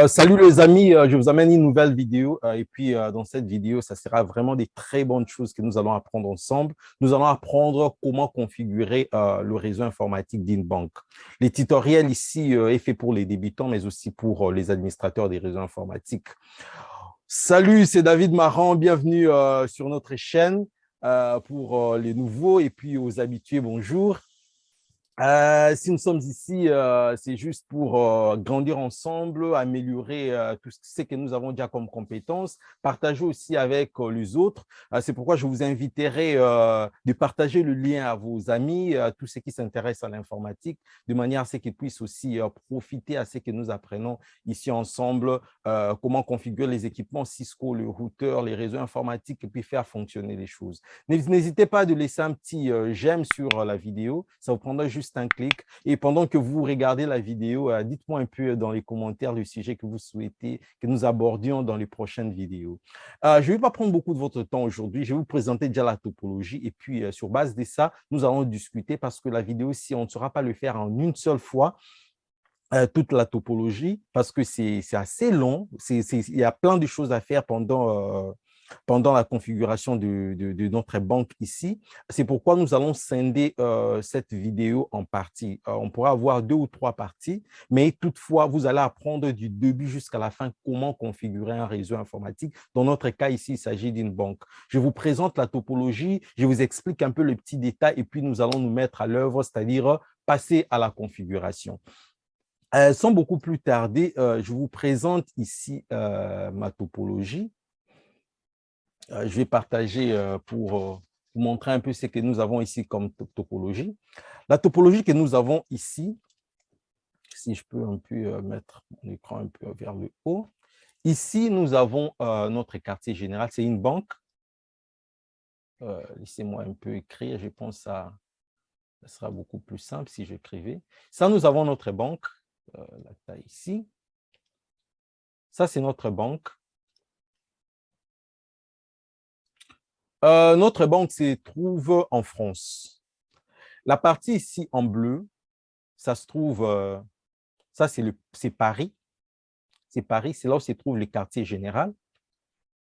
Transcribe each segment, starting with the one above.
Salut les amis, je vous amène une nouvelle vidéo et puis dans cette vidéo, ça sera vraiment des très bonnes choses que nous allons apprendre ensemble. Nous allons apprendre comment configurer le réseau informatique d'une banque. Les tutoriels ici est fait pour les débutants, mais aussi pour les administrateurs des réseaux informatiques. Salut, c'est David Marran, bienvenue sur notre chaîne pour les nouveaux et puis aux habitués, bonjour. Si nous sommes ici, c'est juste pour grandir ensemble, améliorer tout ce que nous avons déjà comme compétences, partager aussi avec les autres. C'est pourquoi je vous inviterai de partager le lien à vos amis, à tous ceux qui s'intéressent à l'informatique, de manière à ce qu'ils puissent aussi profiter à ce que nous apprenons ici ensemble, comment configurer les équipements Cisco, le routeur, les réseaux informatiques et puis faire fonctionner les choses. N'hésitez pas à laisser un petit j'aime sur la vidéo, ça vous prendra juste un clic. Et pendant que vous regardez la vidéo, dites-moi un peu dans les commentaires le sujet que vous souhaitez que nous abordions dans les prochaines vidéos. Je ne vais pas prendre beaucoup de votre temps aujourd'hui, je vais vous présenter déjà la topologie et puis sur base de ça, nous allons discuter parce que la vidéo, si on ne saura pas le faire en une seule fois, toute la topologie parce que c'est assez long. Il y a plein de choses à faire pendant la configuration de notre banque ici. C'est pourquoi nous allons scinder cette vidéo en parties. On pourra avoir 2 ou 3 parties, mais toutefois, vous allez apprendre du début jusqu'à la fin comment configurer un réseau informatique. Dans notre cas ici, il s'agit d'une banque. Je vous présente la topologie, je vous explique un peu les petits détails et puis nous allons nous mettre à l'œuvre, c'est-à-dire passer à la configuration. Sans beaucoup plus tarder, je vous présente ici ma topologie. Je vais partager pour vous montrer un peu ce que nous avons ici comme topologie. La topologie que nous avons ici, si je peux un peu mettre mon écran un peu vers le haut. Ici, nous avons notre quartier général, c'est une banque. Laissez-moi un peu écrire, je pense que ça sera beaucoup plus simple si j'écrivais. Ça, nous avons notre banque, la taille ici. Ça, c'est notre banque. Notre banque se trouve en France. La partie ici en bleu, ça se trouve, ça c'est Paris. C'est Paris, c'est là où se trouve le quartier général.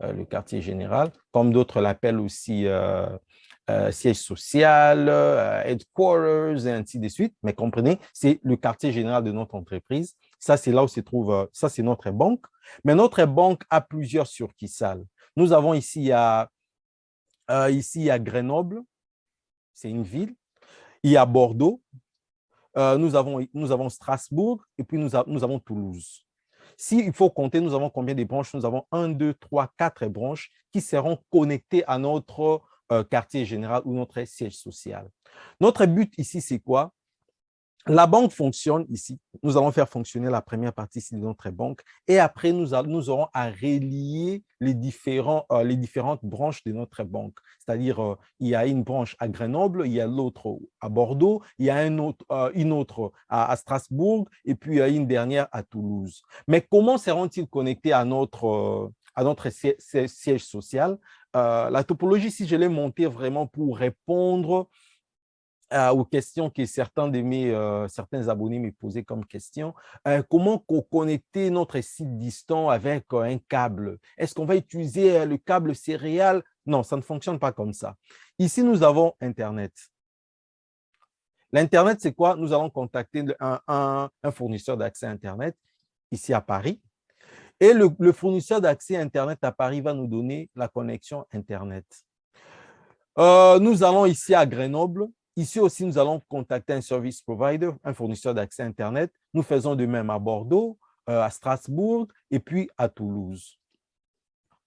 Le quartier général, comme d'autres l'appellent aussi siège social, headquarters, et ainsi de suite. Mais comprenez, c'est le quartier général de notre entreprise. Ça, c'est là où se trouve, ça, c'est notre banque. Mais notre banque a plusieurs succursales. Nous avons ici à Grenoble, c'est une ville. Il y a Bordeaux, nous avons Strasbourg et puis nous avons Toulouse. S'il faut compter, nous avons combien de branches? Nous avons 1, 2, 3, 4 branches qui seront connectées à notre quartier général ou notre siège social. Notre but ici, c'est quoi? La banque fonctionne ici. Nous allons faire fonctionner la première partie ici de notre banque et après, nous aurons à relier les différentes branches de notre banque. C'est-à-dire, il y a une branche à Grenoble, il y a l'autre à Bordeaux, il y a une autre à Strasbourg et puis il y a une dernière à Toulouse. Mais comment seront-ils connectés à notre siège social? La topologie, si je l'ai montée vraiment pour répondre aux questions que certains abonnés me posaient comme question. Comment connecter notre site distant avec un câble? Est-ce qu'on va utiliser le câble céréal? Non, ça ne fonctionne pas comme ça. Ici, nous avons Internet. L'Internet, c'est quoi? Nous allons contacter un fournisseur d'accès Internet ici à Paris. Et le fournisseur d'accès Internet à Paris va nous donner la connexion Internet. Nous allons ici à Grenoble. Ici aussi, nous allons contacter un service provider, un fournisseur d'accès Internet. Nous faisons de même à Bordeaux, à Strasbourg et puis à Toulouse.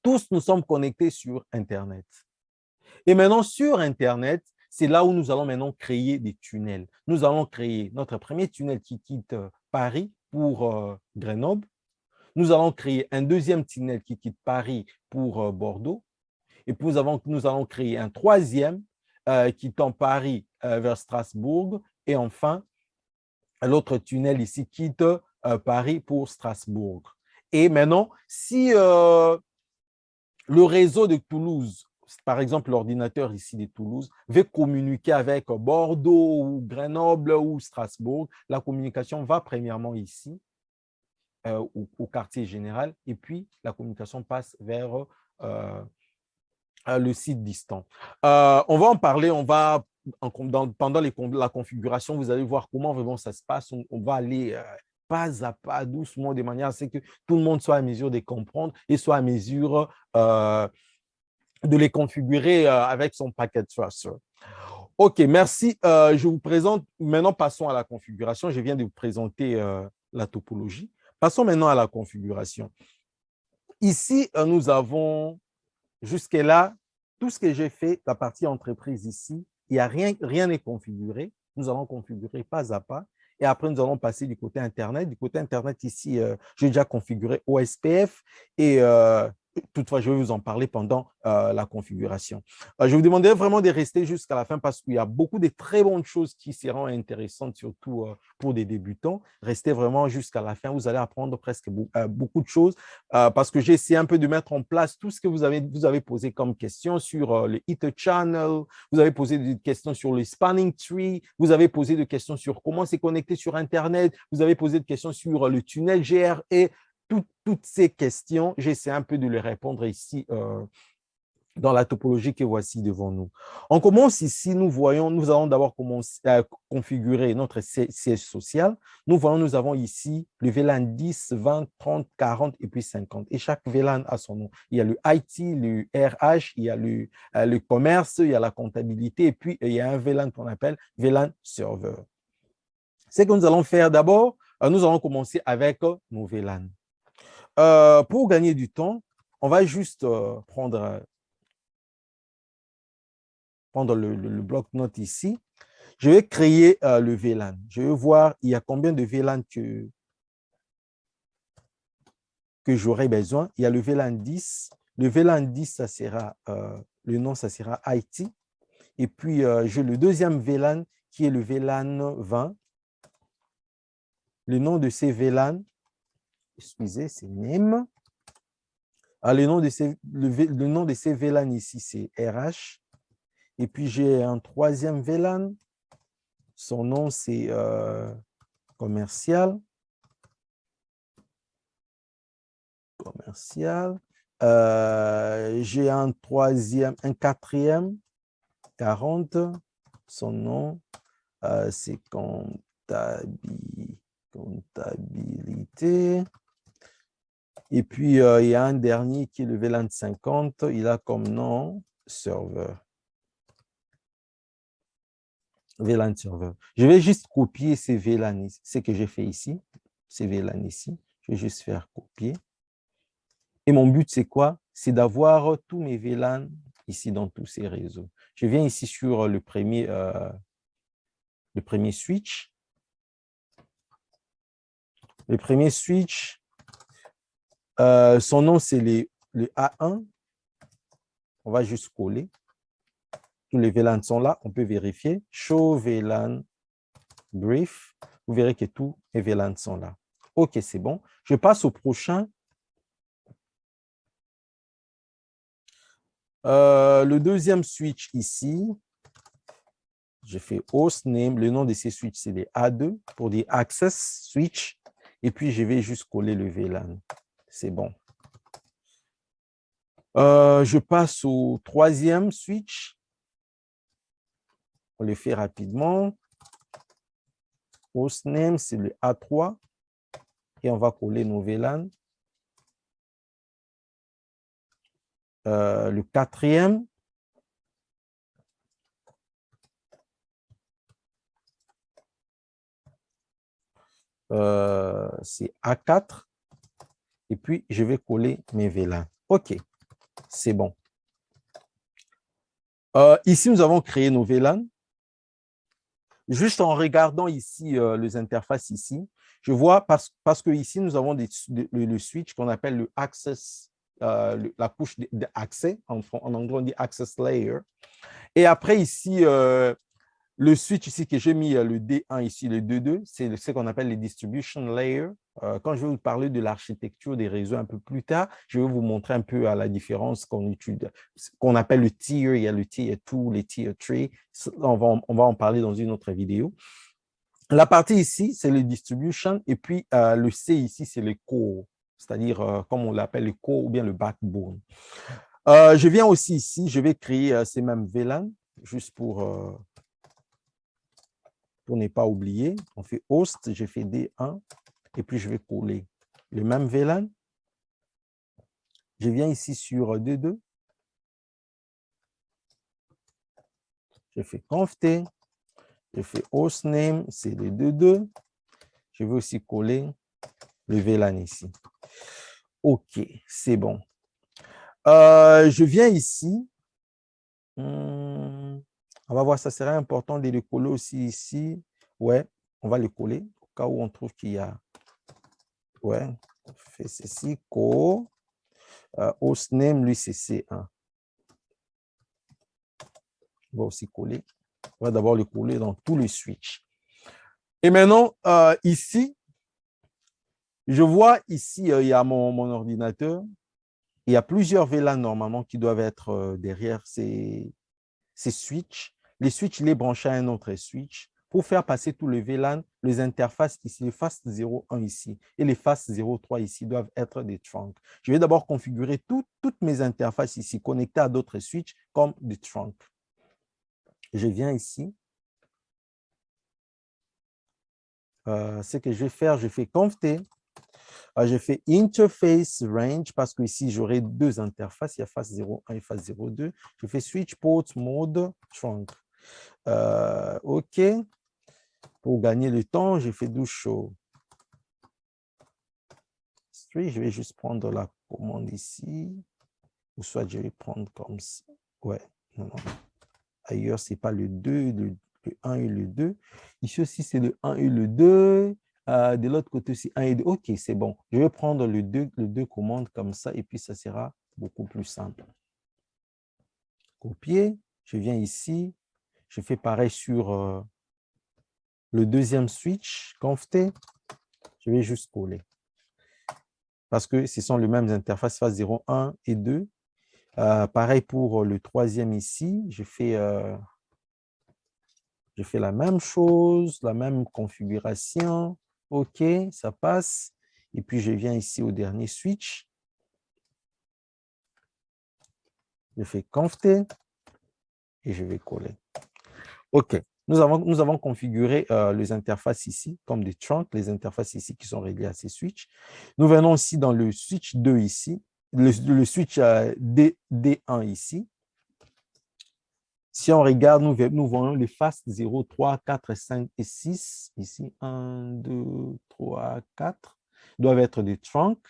Tous nous sommes connectés sur Internet. Et maintenant, sur Internet, c'est là où nous allons maintenant créer des tunnels. Nous allons créer notre premier tunnel qui quitte Paris pour Grenoble. Nous allons créer un deuxième tunnel qui quitte Paris pour Bordeaux. Et puis, nous allons créer un troisième quittant Paris vers Strasbourg. Et enfin, l'autre tunnel ici quitte Paris pour Strasbourg. Et maintenant, si le réseau de Toulouse, par exemple l'ordinateur ici de Toulouse, veut communiquer avec Bordeaux ou Grenoble ou Strasbourg, la communication va premièrement ici. au quartier général, et puis la communication passe vers le site distant. On va en parler, pendant la configuration, vous allez voir comment vraiment ça se passe. On va aller pas à pas, doucement, de manière à ce que tout le monde soit à mesure de comprendre et soit à mesure de les configurer avec son packet tracer. OK, merci. Je vous présente, maintenant passons à la configuration. Je viens de vous présenter la topologie. Passons maintenant à la configuration. Ici, nous avons jusque-là, tout ce que j'ai fait, la partie entreprise ici, il n'y a rien n'est configuré. Nous allons configurer pas à pas. Et après, nous allons passer du côté Internet. Du côté Internet, ici, j'ai déjà configuré OSPF et toutefois, je vais vous en parler pendant la configuration. Je vous demanderai vraiment de rester jusqu'à la fin parce qu'il y a beaucoup de très bonnes choses qui seront intéressantes, surtout pour des débutants. Restez vraiment jusqu'à la fin. Vous allez apprendre presque beaucoup de choses parce que j'ai essayé un peu de mettre en place tout ce que vous avez posé comme question sur le Ether Channel. Vous avez posé des questions sur le Spanning Tree. Vous avez posé des questions sur comment c'est connecté sur Internet. Vous avez posé des questions sur le tunnel GRE. Toutes ces questions, j'essaie un peu de les répondre ici dans la topologie que voici devant nous. On commence ici, nous allons d'abord configurer notre siège social. Nous avons ici le VLAN 10, 20, 30, 40 et puis 50. Et chaque VLAN a son nom. Il y a le IT, le RH, il y a le commerce, il y a la comptabilité et puis il y a un VLAN qu'on appelle VLAN serveur. Ce que nous allons faire d'abord, nous allons commencer avec nos VLAN. Pour gagner du temps, on va juste prendre le bloc-notes ici. Je vais créer le VLAN. Je vais voir il y a combien de VLAN que j'aurai besoin. Il y a le VLAN 10. Le VLAN 10, ça sera, le nom, ça sera IT. Et puis, j'ai le deuxième VLAN qui est le VLAN 20. Le nom de ces VLAN, excusez, c'est name. Le nom de ces VLAN ici, c'est RH. Et puis, j'ai un troisième VLAN. Son nom, c'est commercial. J'ai un quatrième, 40. Son nom, c'est comptabilité. Et puis, il y a un dernier qui est le VLAN 50. Il a comme nom serveur. VLAN serveur. Je vais juste copier ces VLAN, ce que j'ai fait ici, ces VLAN ici. Je vais juste faire copier. Et mon but, c'est quoi? C'est d'avoir tous mes VLAN ici dans tous ces réseaux. Je viens ici sur le premier switch. Le premier switch, son nom, c'est le A1. On va juste coller. Tous les VLAN sont là. On peut vérifier. Show VLAN brief. Vous verrez que tous les VLAN sont là. OK, c'est bon. Je passe au prochain. Le deuxième switch ici, je fais hostname. Le nom de ces switches, c'est des A2 pour des access switch. Et puis, je vais juste coller le VLAN. C'est bon. Je passe au troisième switch. On le fait rapidement. Hostname, c'est le A3. Et on va coller nos VLAN. Le quatrième. C'est A4. Et puis, je vais coller mes VLAN. OK, c'est bon. Ici, nous avons créé nos VLAN. Juste en regardant ici les interfaces ici, je vois parce que ici, nous avons le switch qu'on appelle le access, la couche d'accès. En anglais, on dit access layer. Et après, ici, le switch ici que j'ai mis, le D1 ici, le D2, c'est ce qu'on appelle les distribution layers. Quand je vais vous parler de l'architecture des réseaux un peu plus tard, je vais vous montrer un peu à la différence qu'on appelle le tier. Il y a le tier 2, le tier 3. On va en parler dans une autre vidéo. La partie ici, c'est le distribution, et puis le C ici, c'est le core, c'est-à-dire, comme on l'appelle, le core ou bien le backbone. Je viens aussi ici, je vais créer ces mêmes VLAN, juste pour ne pas oublier. On fait host, j'ai fait D1, et puis je vais coller le même VLAN. Je viens ici sur D2. Je fais conft, je fais hostname, c'est le D2. Je vais aussi coller le VLAN ici. OK, c'est bon. Je viens ici. On va voir, ça serait important de le coller aussi ici. Ouais, on va le coller au cas où on trouve qu'il y a. Ouais, on fait ceci, co. Hostname, lui, c'est C1. On va aussi coller. On va d'abord le coller dans tous les switches. Et maintenant, ici, je vois ici, il y a mon ordinateur. Il y a plusieurs VLAN normalement qui doivent être derrière ces switches. Les switches, les branchés à un autre switch. Pour faire passer tous les VLAN, les interfaces ici, les faces 0,1 ici et les faces 0,3 ici doivent être des trunks. Je vais d'abord configurer toutes mes interfaces ici connectées à d'autres switches comme des trunks. Je viens ici. Ce que je vais faire, je fais conft. Je fais interface range parce que ici j'aurai deux interfaces. Il y a face 0,1 et face 0,2. Je fais switch port mode trunk. OK. Pour gagner le temps, je fais do show. Je vais juste prendre la commande ici. Ou soit je vais prendre comme ça. Ouais, non, non. Ailleurs, ce n'est pas le 2, le 1 et le 2. Ici aussi, c'est le 1 et le 2. De l'autre côté aussi, 1 et 2. OK, c'est bon. Je vais prendre le 2 commandes comme ça et puis ça sera beaucoup plus simple. Copier. Je viens ici. Je fais pareil sur le deuxième switch, conft. Je vais juste coller. Parce que ce sont les mêmes interfaces phase 0, 1 et 2. Pareil pour le troisième ici. Je fais la même chose, la même configuration. OK, ça passe. Et puis, je viens ici au dernier switch. Je fais conft et je vais coller. OK. Nous avons configuré les interfaces ici, comme des trunks, les interfaces ici qui sont reliées à ces switches. Nous venons ici dans le switch 2 ici, le switch D1 ici. Si on regarde, nous voyons les faces 0, 3, 4, 5 et 6. Ici, 1, 2, 3, 4 doivent être des trunks.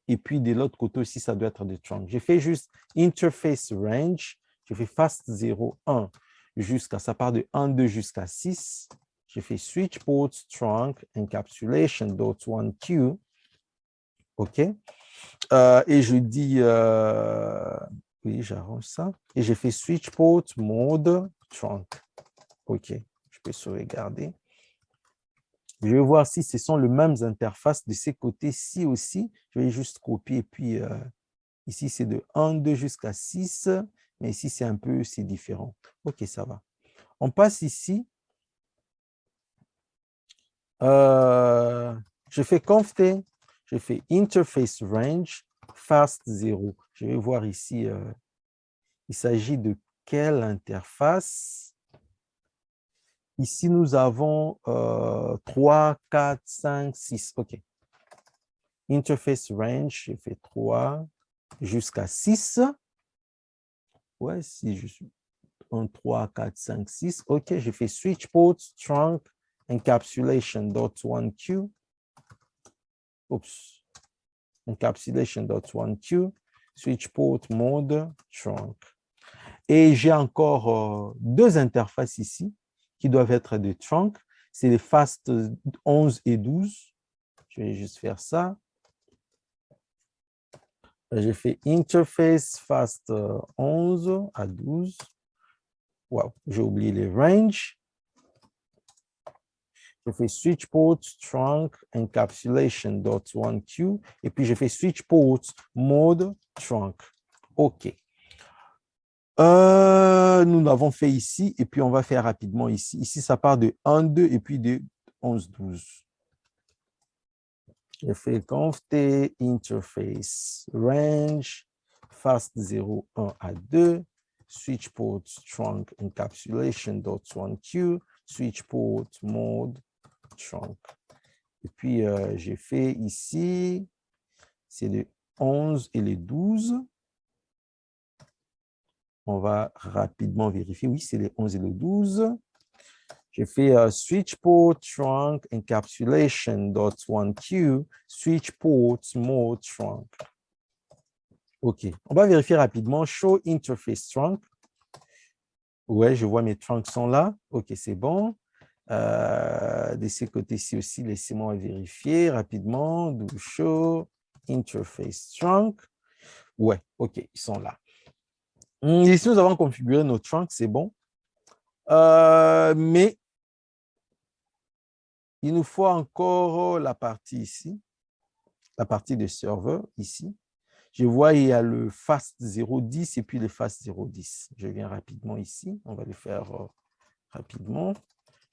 Et puis, de l'autre côté aussi, ça doit être des trunks. Je fais juste interface range. Je fais face 0, 1 jusqu'à, ça part de 1, 2 jusqu'à 6. Je fais switch port trunk encapsulation dot 1Q. OK. Et je dis, oui, j'arrange ça. Et j'ai fait switch port mode trunk. OK, je peux sauvegarder. Je vais voir si ce sont les mêmes interfaces de ces côtés-ci aussi. Je vais juste copier. Et puis, ici, c'est de 1, 2 jusqu'à 6. Mais ici, c'est différent. OK, ça va. On passe ici. Je fais conft. Je fais interface range fast 0. Je vais voir ici, il s'agit de quelle interface? Ici, nous avons 3, 4, 5, 6. OK. Interface range, je fais 3 jusqu'à 6. Ouais, si je suis en 3, 4, 5, 6. OK, je fais switch port trunk encapsulation dot 1Q. Oups. Encapsulation dot 1Q. Switch port mode trunk. Et j'ai encore deux interfaces ici qui doivent être des trunks. C'est les fast 11 et 12. Je vais juste faire ça. J'ai fait interface fast 11 à 12. Wow, j'ai oublié les ranges. Je fais switch port trunk encapsulation dot 1Q et puis je fais switch port mode trunk. OK. Nous l'avons fait ici et puis on va faire rapidement ici. Ici, ça part de 1, 2 et puis de 11, 12. Je fais conft interface range fast 0, 1 à 2, switch port trunk encapsulation.1q, switch port mode trunk. Et puis, j'ai fait ici, c'est le 11 et le 12. On va rapidement vérifier. Oui, c'est les 11 et le 12. J'ai fait switch port trunk encapsulation.1q, switch port mode trunk. OK. On va vérifier rapidement. Show interface trunk. Ouais, je vois mes trunks sont là. OK, c'est bon. De ce côté-ci aussi, laissez-moi vérifier rapidement. Do show interface trunk. Ouais, OK, ils sont là. Ici, nous avons configuré nos trunks, c'est bon. Mais il nous faut encore la partie ici, la partie de serveur ici. Je vois, il y a le fast 0.10 et puis le fast 0.10. Je viens rapidement ici. On va le faire rapidement.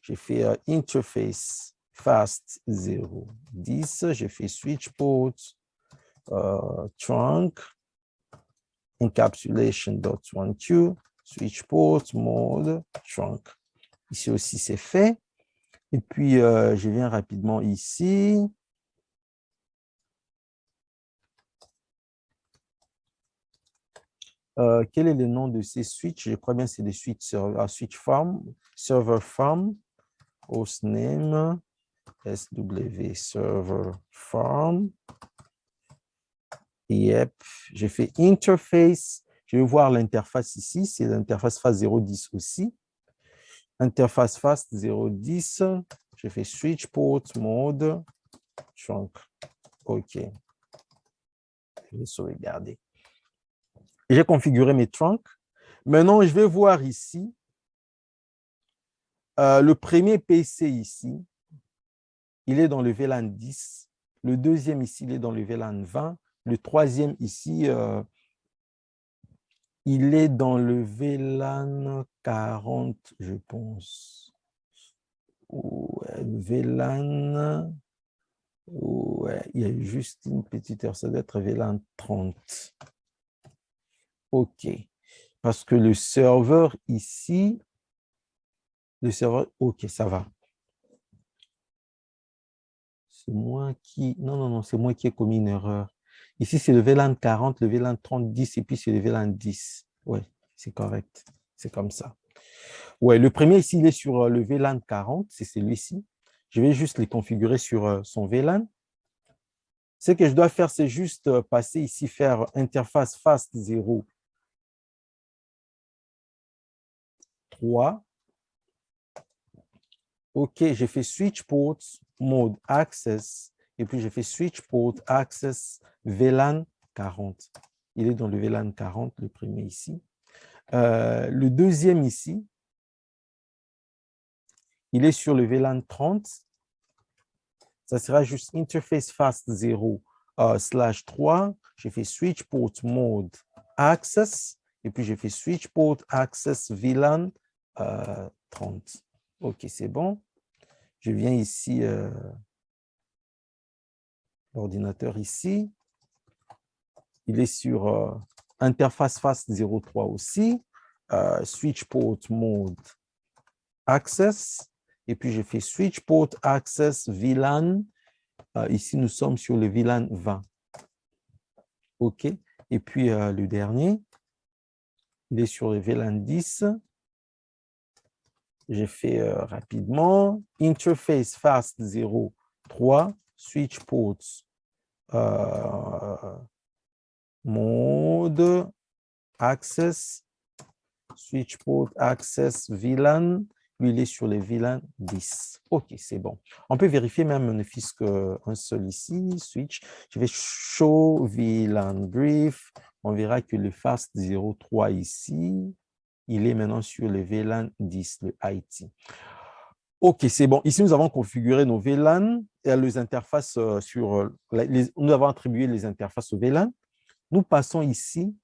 J'ai fait interface fast 0.10. J'ai fait switch port trunk encapsulation.1q, switch port mode trunk. Ici aussi, c'est fait. Et puis, je viens rapidement ici. Quel est le nom de ces switches? Je crois bien que c'est des switches switch farm, server farm, hostname, SW server farm. Yep, j'ai fait interface. Je vais voir l'interface ici, c'est l'interface fast 0.10 aussi. Interface fast 0.10, j'ai fait switch port mode trunk. OK. Je vais sauvegarder. J'ai configuré mes trunks. Maintenant, je vais voir ici. Le premier PC ici, il est dans le VLAN 10. Le deuxième ici, il est dans le VLAN 20. Le troisième ici, il est dans le VLAN 40, je pense. Ouais, le VLAN, ouais, il y a juste une petite heure, ça doit être VLAN 30. OK. Parce que le serveur ici, le serveur, OK, ça va. C'est moi qui... Non, c'est moi qui ai commis une erreur. Ici, c'est le VLAN 40, le VLAN 30, 10, et puis c'est le VLAN 10. Oui, c'est correct. C'est comme ça. Oui, le premier ici, il est sur le VLAN 40, c'est celui-ci. Je vais juste les configurer sur son VLAN. Ce que je dois faire, c'est juste passer ici, faire interface fast 0, 3. OK, j'ai fait switch port mode access et puis j'ai fait switch port access VLAN 40. Il est dans le VLAN 40, le premier ici. Le deuxième ici, il est sur le VLAN 30. Ça sera juste interface fast 0 /3. J'ai fait switch port mode access et puis j'ai fait switch port access VLAN 30. OK, c'est bon. Je viens ici, l'ordinateur ici. Il est sur interface fast 03 aussi. Switch port mode access. Et puis, je fais switch port access VLAN. Ici, nous sommes sur le VLAN 20. OK. Et puis, le dernier, il est sur le VLAN 10. J'ai fait rapidement. Interface fast 0, 3. Switch port mode access. Switch port access VLAN. Lui, il est sur le VLAN 10. OK, c'est bon. On peut vérifier même ne fût-ce qu'un seul ici. Switch. Je vais show VLAN brief. On verra que le fast 03 ici, il est maintenant sur le VLAN 10, le IT. OK, c'est bon. Ici, nous avons configuré nos VLAN et les interfaces sur... nous avons attribué les interfaces au VLAN. Nous passons ici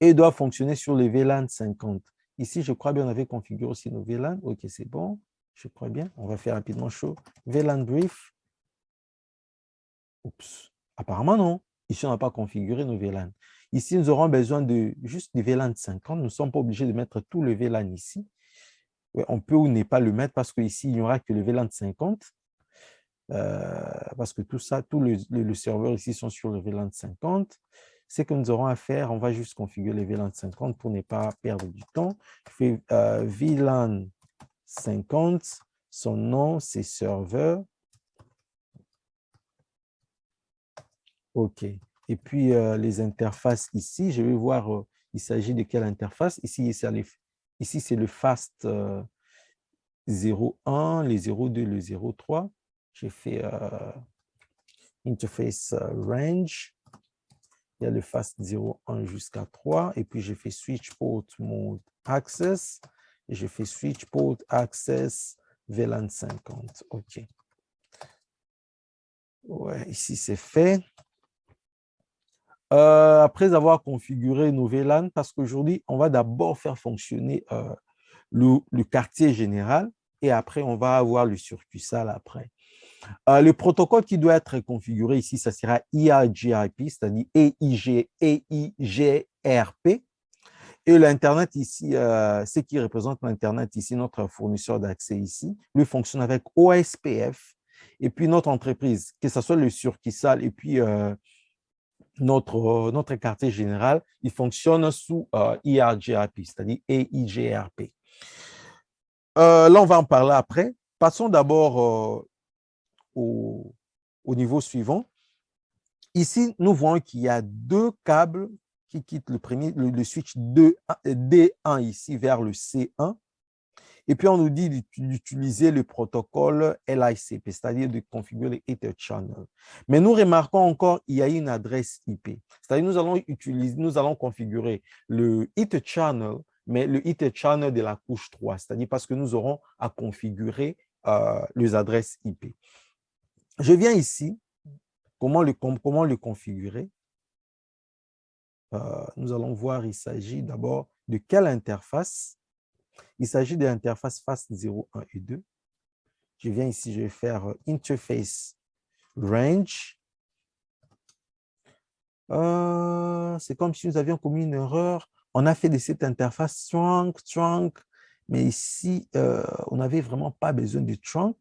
et doit fonctionner sur les VLAN 50. Ici, je crois bien on avait configuré aussi nos VLAN. OK, c'est bon. Je crois bien. On va faire rapidement show. VLAN brief. Oups. Apparemment, non. Ici, on n'a pas configuré nos VLAN. Ici, nous aurons besoin de juste du VLAN 50. Nous ne sommes pas obligés de mettre tout le VLAN ici. Ouais, on peut ou ne pas le mettre parce qu'ici, il n'y aura que le VLAN 50. Parce que tout ça, tout le serveur ici sont sur le VLAN 50. Ce que nous aurons à faire, on va juste configurer le VLAN 50 pour ne pas perdre du temps. Je fais VLAN 50. Son nom, c'est serveur. OK. Et puis, les interfaces ici, je vais voir, il s'agit de quelle interface. Ici, c'est le FAST 01, le 02, le 03. J'ai fait interface range. Il y a le FAST 01 jusqu'à 3. Et puis, j'ai fait switch port mode access. Et j'ai fait switch port access VLAN 50. OK. Ouais, ici, c'est fait. Après avoir configuré nos VLAN, parce qu'aujourd'hui, on va d'abord faire fonctionner le quartier général et après, on va avoir le circuit-salle après. Le protocole qui doit être configuré ici, ça sera EIGRP, c'est-à-dire EIGRP. Et l'Internet ici, ce qui représente l'Internet ici, notre fournisseur d'accès ici, lui fonctionne avec OSPF. Et puis notre entreprise, que ce soit le circuit-salle et puis notre quartier général, il fonctionne sous EIGRP, c'est-à-dire EIGRP. Là, on va en parler après. Passons d'abord au niveau suivant. Ici, nous voyons qu'il y a deux câbles qui quittent le switch D1 ici vers le C1. Et puis, on nous dit d'utiliser le protocole LICP, c'est-à-dire de configurer les Ether Channel. Mais nous remarquons encore qu'il y a une adresse IP. C'est-à-dire nous allons configurer le Ether Channel, mais le Ether Channel de la couche 3, c'est-à-dire parce que nous aurons à configurer les adresses IP. Je viens ici. Comment le configurer? Nous allons voir, il s'agit d'abord de quelle interface? Il s'agit de l'interface FAST 0, 1 et 2. Je viens ici, je vais faire Interface Range. C'est comme si nous avions commis une erreur. On a fait de cette interface trunk, mais ici, on n'avait vraiment pas besoin de trunk.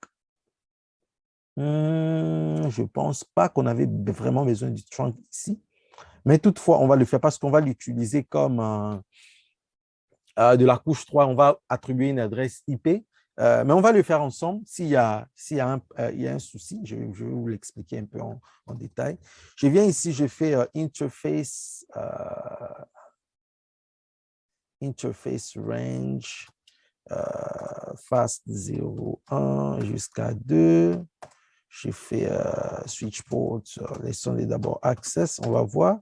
Je ne pense pas qu'on avait vraiment besoin du trunk ici. Mais toutefois, on va le faire parce qu'on va l'utiliser comme de la couche 3. On va attribuer une adresse IP. Mais on va le faire ensemble. S'il y a un souci, je vais vous l'expliquer un peu en détail. Je viens ici, je fais interface range fast 0, 1 jusqu'à 2. Je fais switch port, laissons-les d'abord access, on va voir.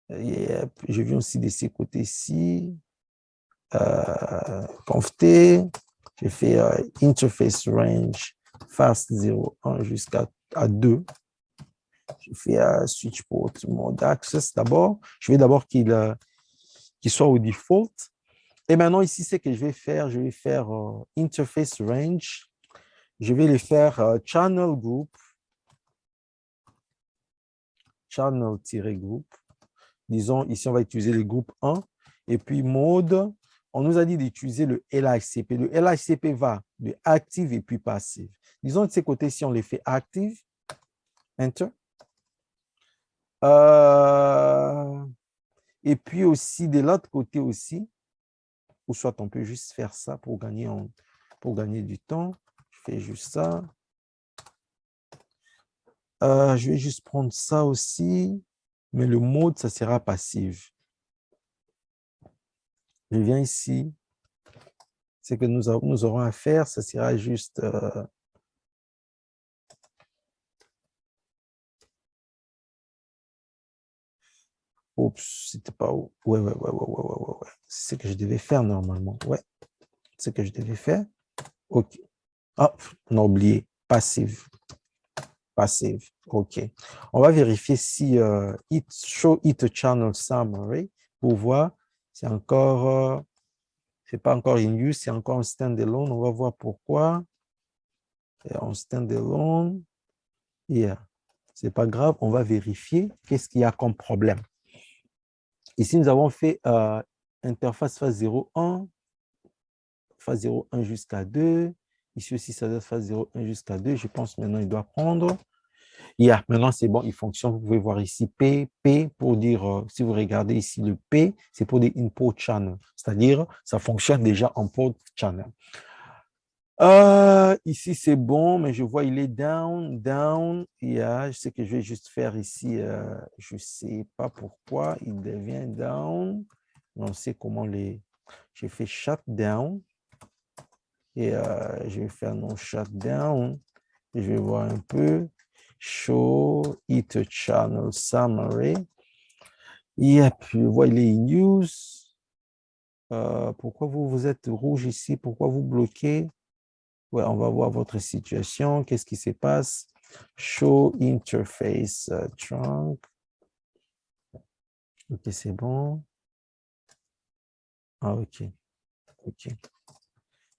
Je viens aussi de ces côtés-ci. Conft, je fais interface range fast 0, 1 jusqu'à 2. Je fais switch port mode access d'abord. Je vais d'abord qu'il soit au default. Et maintenant, ici, c'est que je vais faire interface range. Je vais le faire channel group. Channel-group. Disons, ici, on va utiliser le groupe 1. Et puis, mode, on nous a dit d'utiliser le LICP. Le LICP va de active et puis passive. Disons, de ces côtés-ci, on les fait active. Enter. Et puis aussi, de l'autre côté aussi, ou soit on peut juste faire ça pour gagner du temps. Je fais juste ça. Je vais juste prendre ça aussi, mais le mode, ça sera passive. Je viens ici. Ce que nous aurons à faire, ça sera juste... Oups, c'était pas où. Ouais. C'est ce que je devais faire normalement. Ouais, c'est ce que je devais faire. OK. Ah, on a oublié. Passive. Passive. OK. On va vérifier si show it channel summary pour voir. C'est encore C'est pas encore in use, c'est encore en standalone. On va voir pourquoi. En standalone, yeah. C'est pas grave, on va vérifier qu'est-ce qu'il y a comme problème. Ici, nous avons fait interface phase 0,1, phase 0,1 jusqu'à 2. Ici aussi, ça doit être phase 0,1 jusqu'à 2. Je pense maintenant, il doit prendre. Yeah, maintenant, c'est bon, il fonctionne. Vous pouvez voir ici P pour dire, si vous regardez ici le P, c'est pour des input channel. C'est-à-dire, ça fonctionne déjà en port channel. Ici, c'est bon, mais je vois il est down. Yeah, je sais que je vais juste faire ici, je ne sais pas pourquoi il devient down. Mais on sait comment les... J'ai fait shutdown. Et je vais faire non shutdown. Et je vais voir un peu. Show it channel summary. Yep, je vois il est in use. Pourquoi vous êtes rouge ici? Pourquoi vous bloquez? Ouais, on va voir votre situation. Qu'est-ce qui se passe? Show interface trunk. Ok, c'est bon. Ah, ok. Ok.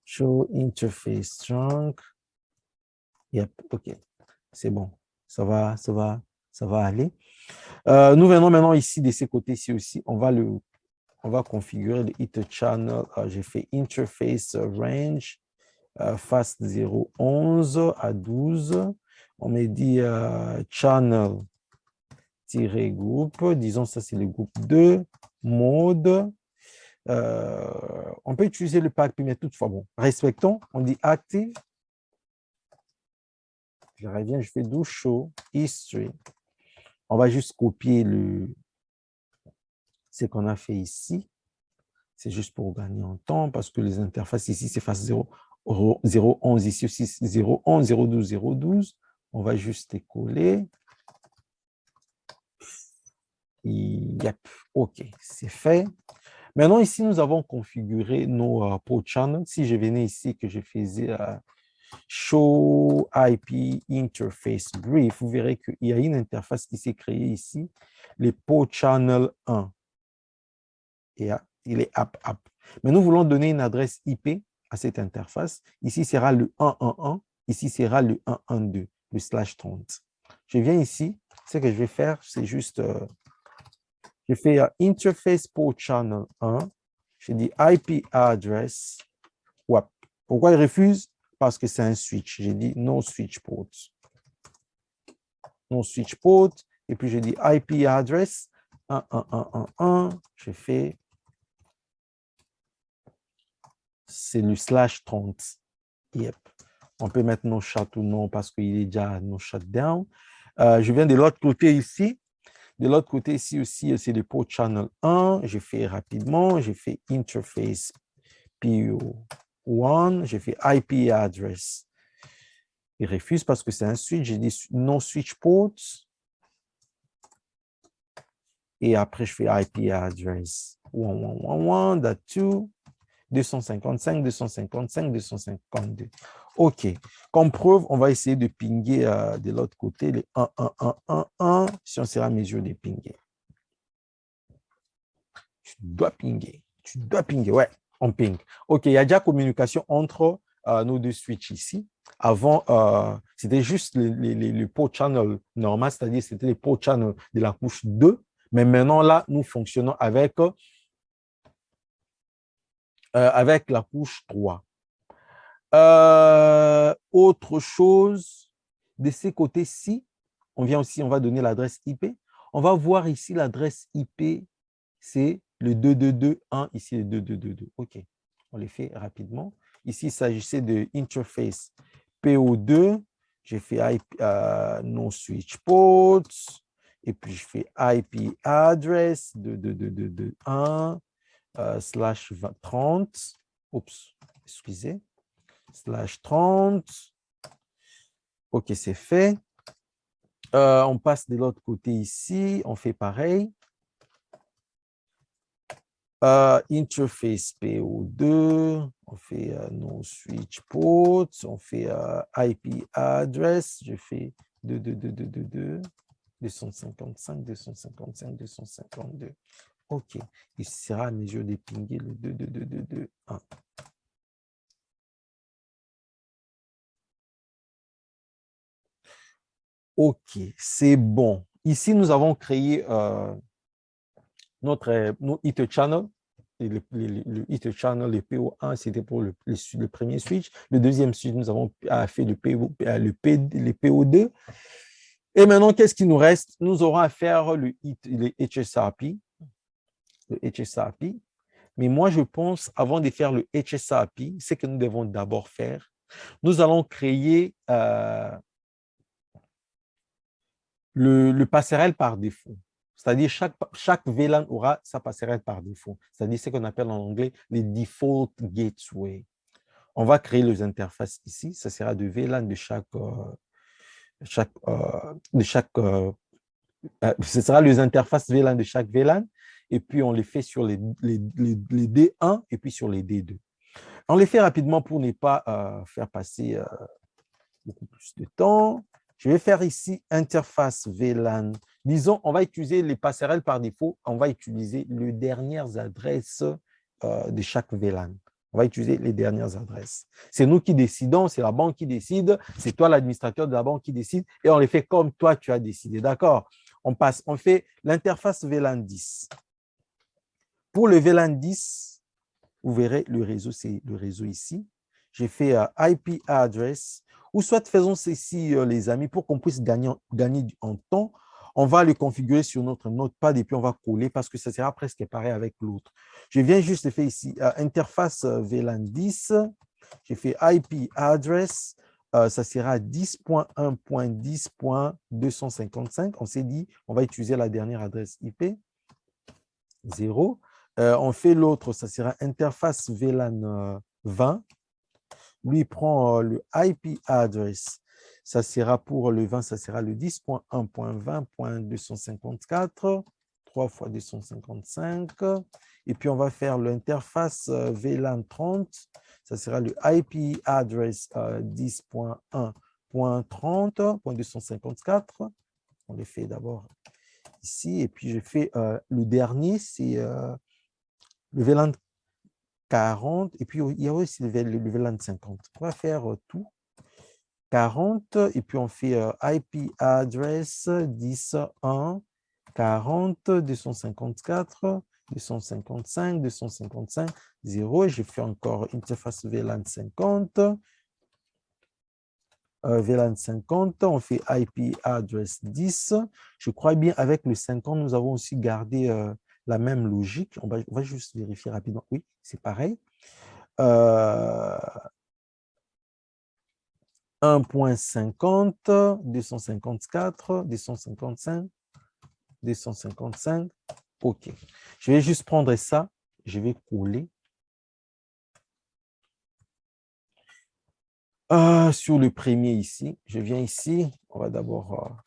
Show interface trunk. Yep, ok. C'est bon. Ça va aller. Nous venons maintenant ici de ce côté-ci aussi. On va configurer le hit channel. J'ai fait interface range. Fast 011 à 12. On me dit channel-groupe. Disons, ça, c'est le groupe 2. Mode. On peut utiliser le pack, mais toutefois, bon, respectons. On dit active. Je reviens, je fais do show history. On va juste copier ce qu'on a fait ici. C'est juste pour gagner en temps parce que les interfaces ici, c'est phase 011, ici aussi 011, 012, 012. On va juste coller. Yep, ok, c'est fait. Maintenant, ici, nous avons configuré nos port channels. Si je venais ici, que je faisais Show IP Interface Brief, vous verrez qu'il y a une interface qui s'est créée ici, les port channel 1. Et il est app. Mais nous voulons donner une adresse IP à cette interface. Ici sera le 111, ici sera le 112, le /30. Je viens ici, ce que je vais faire, c'est juste, je fais interface port channel 1, je dis IP address, ouais. Pourquoi il refuse? Parce que c'est un switch. J'ai dit no switch port. No switch port, et puis je dis IP address 11111, je fais c'est le /30. Yep. On peut mettre nos chat ou non parce qu'il est déjà nos shutdown. Je viens de l'autre côté ici. De l'autre côté ici aussi, c'est le port channel 1. Je fais rapidement. Je fais interface PO1. Je fais IP address. Il refuse parce que c'est un switch. J'ai dit non switch port. Et après, je fais IP address 111.1.2. 255, 255, 252. OK. Comme preuve, on va essayer de pinguer de l'autre côté les 1, 1, 1, 1, 1, si on sera à mesure de pinguer. Tu dois pinguer. Ouais, on ping. OK, il y a déjà communication entre nos deux switches ici. Avant, c'était juste le port channel normal, c'est-à-dire c'était les port channel de la couche 2. Mais maintenant, là, nous fonctionnons avec la couche 3. Autre chose, de ces côtés-ci, on vient aussi, on va donner l'adresse IP. On va voir ici l'adresse IP, c'est le 2221, ici le 2222. OK, on les fait rapidement. Ici, il s'agissait de interface PO2. J'ai fait IP, non switch ports. Et puis, je fais IP address 222221 /30. Oups, excusez. /30. OK, c'est fait. On passe de l'autre côté ici. On fait pareil. Interface PO2. On fait non switch port. On fait IP address. Je fais 255, 255, 252. OK. Il sera à mesure de pinguer le 2, 2, 2, 2, 2, 1. OK, c'est bon. Ici, nous avons créé notre Ether channel. Et le Ether channel, le PO1, c'était pour le premier switch. Le deuxième switch, nous avons fait le PO2. Et maintenant, qu'est-ce qui nous reste? Nous aurons à faire le HSRP. Le HSRP. Mais moi, je pense, avant de faire le HSRP, ce que nous devons d'abord faire, nous allons créer le passerelle par défaut. C'est-à-dire chaque VLAN aura sa passerelle par défaut. C'est-à-dire ce qu'on appelle en anglais les default gateway. On va créer les interfaces ici. Ça sera de VLAN de ce sera les interfaces VLAN de chaque VLAN. Et puis, on les fait sur les D1 et puis sur les D2. On les fait rapidement pour ne pas faire passer beaucoup plus de temps. Je vais faire ici interface VLAN. Disons, on va utiliser les passerelles par défaut. On va utiliser les dernières adresses de chaque VLAN. On va utiliser les dernières adresses. C'est nous qui décidons, c'est la banque qui décide, c'est toi l'administrateur de la banque qui décide et on les fait comme toi tu as décidé. D'accord? On fait l'interface VLAN 10. Pour le VLAN 10, vous verrez le réseau, c'est le réseau ici. J'ai fait IP address, ou soit faisons ceci, les amis, pour qu'on puisse gagner en temps. On va le configurer sur notre notepad et puis on va coller parce que ça sera presque pareil avec l'autre. Je viens juste de faire ici interface VLAN 10. J'ai fait IP address. Ça sera 10.1.10.255. On s'est dit, on va utiliser la dernière adresse IP. 0. On fait l'autre, ça sera interface VLAN 20. Lui, il prend le IP address. Ça sera pour le 20, ça sera le 10.1.20.254, 3 fois 255. Et puis, on va faire l'interface VLAN 30. Ça sera le IP address 10.1.30.254. On les fait d'abord ici. Et puis, je fais le dernier, c'est le VLAN 40. Et puis, il y a aussi le VLAN 50. On va faire tout. 40. Et puis, on fait IP address 10.1, 40, 254, 255, 255, 0. J'ai fait encore interface VLAN 50. VLAN 50, on fait IP address 10. Je crois bien avec le 50, nous avons aussi gardé la même logique. On va juste vérifier rapidement. Oui, c'est pareil. 1.50, 254, 255, 255. OK. Je vais juste prendre ça. Je vais coller. Sur le premier ici, je viens ici. On va d'abord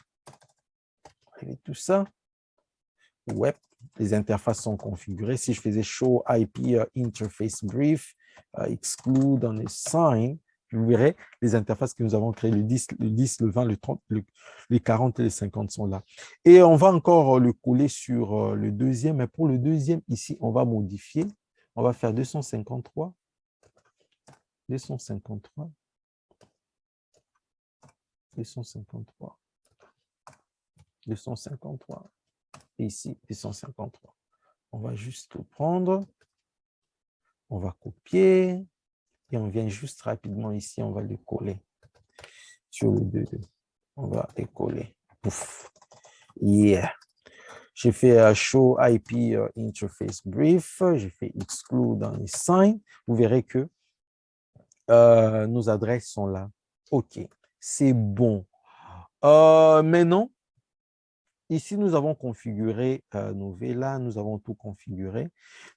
régler tout ça. Web, les interfaces sont configurées. Si je faisais show IP interface brief, exclude on assign, vous verrez les interfaces que nous avons créées, le 10, le 20, le 30, les 40 et les 50 sont là. Et on va encore le coller sur le deuxième. Mais pour le deuxième, ici, on va modifier. On va faire 253. 253. 253. 253. Et ici, 253. On va juste tout prendre. On va copier. Et on vient juste rapidement ici, on va le coller sur le 2. On va les coller. Pouf. Yeah. J'ai fait show IP interface brief. J'ai fait exclude dans les signs. Vous verrez que nos adresses sont là. OK. C'est bon. Maintenant, ici, nous avons configuré nos VLAN, nous avons tout configuré.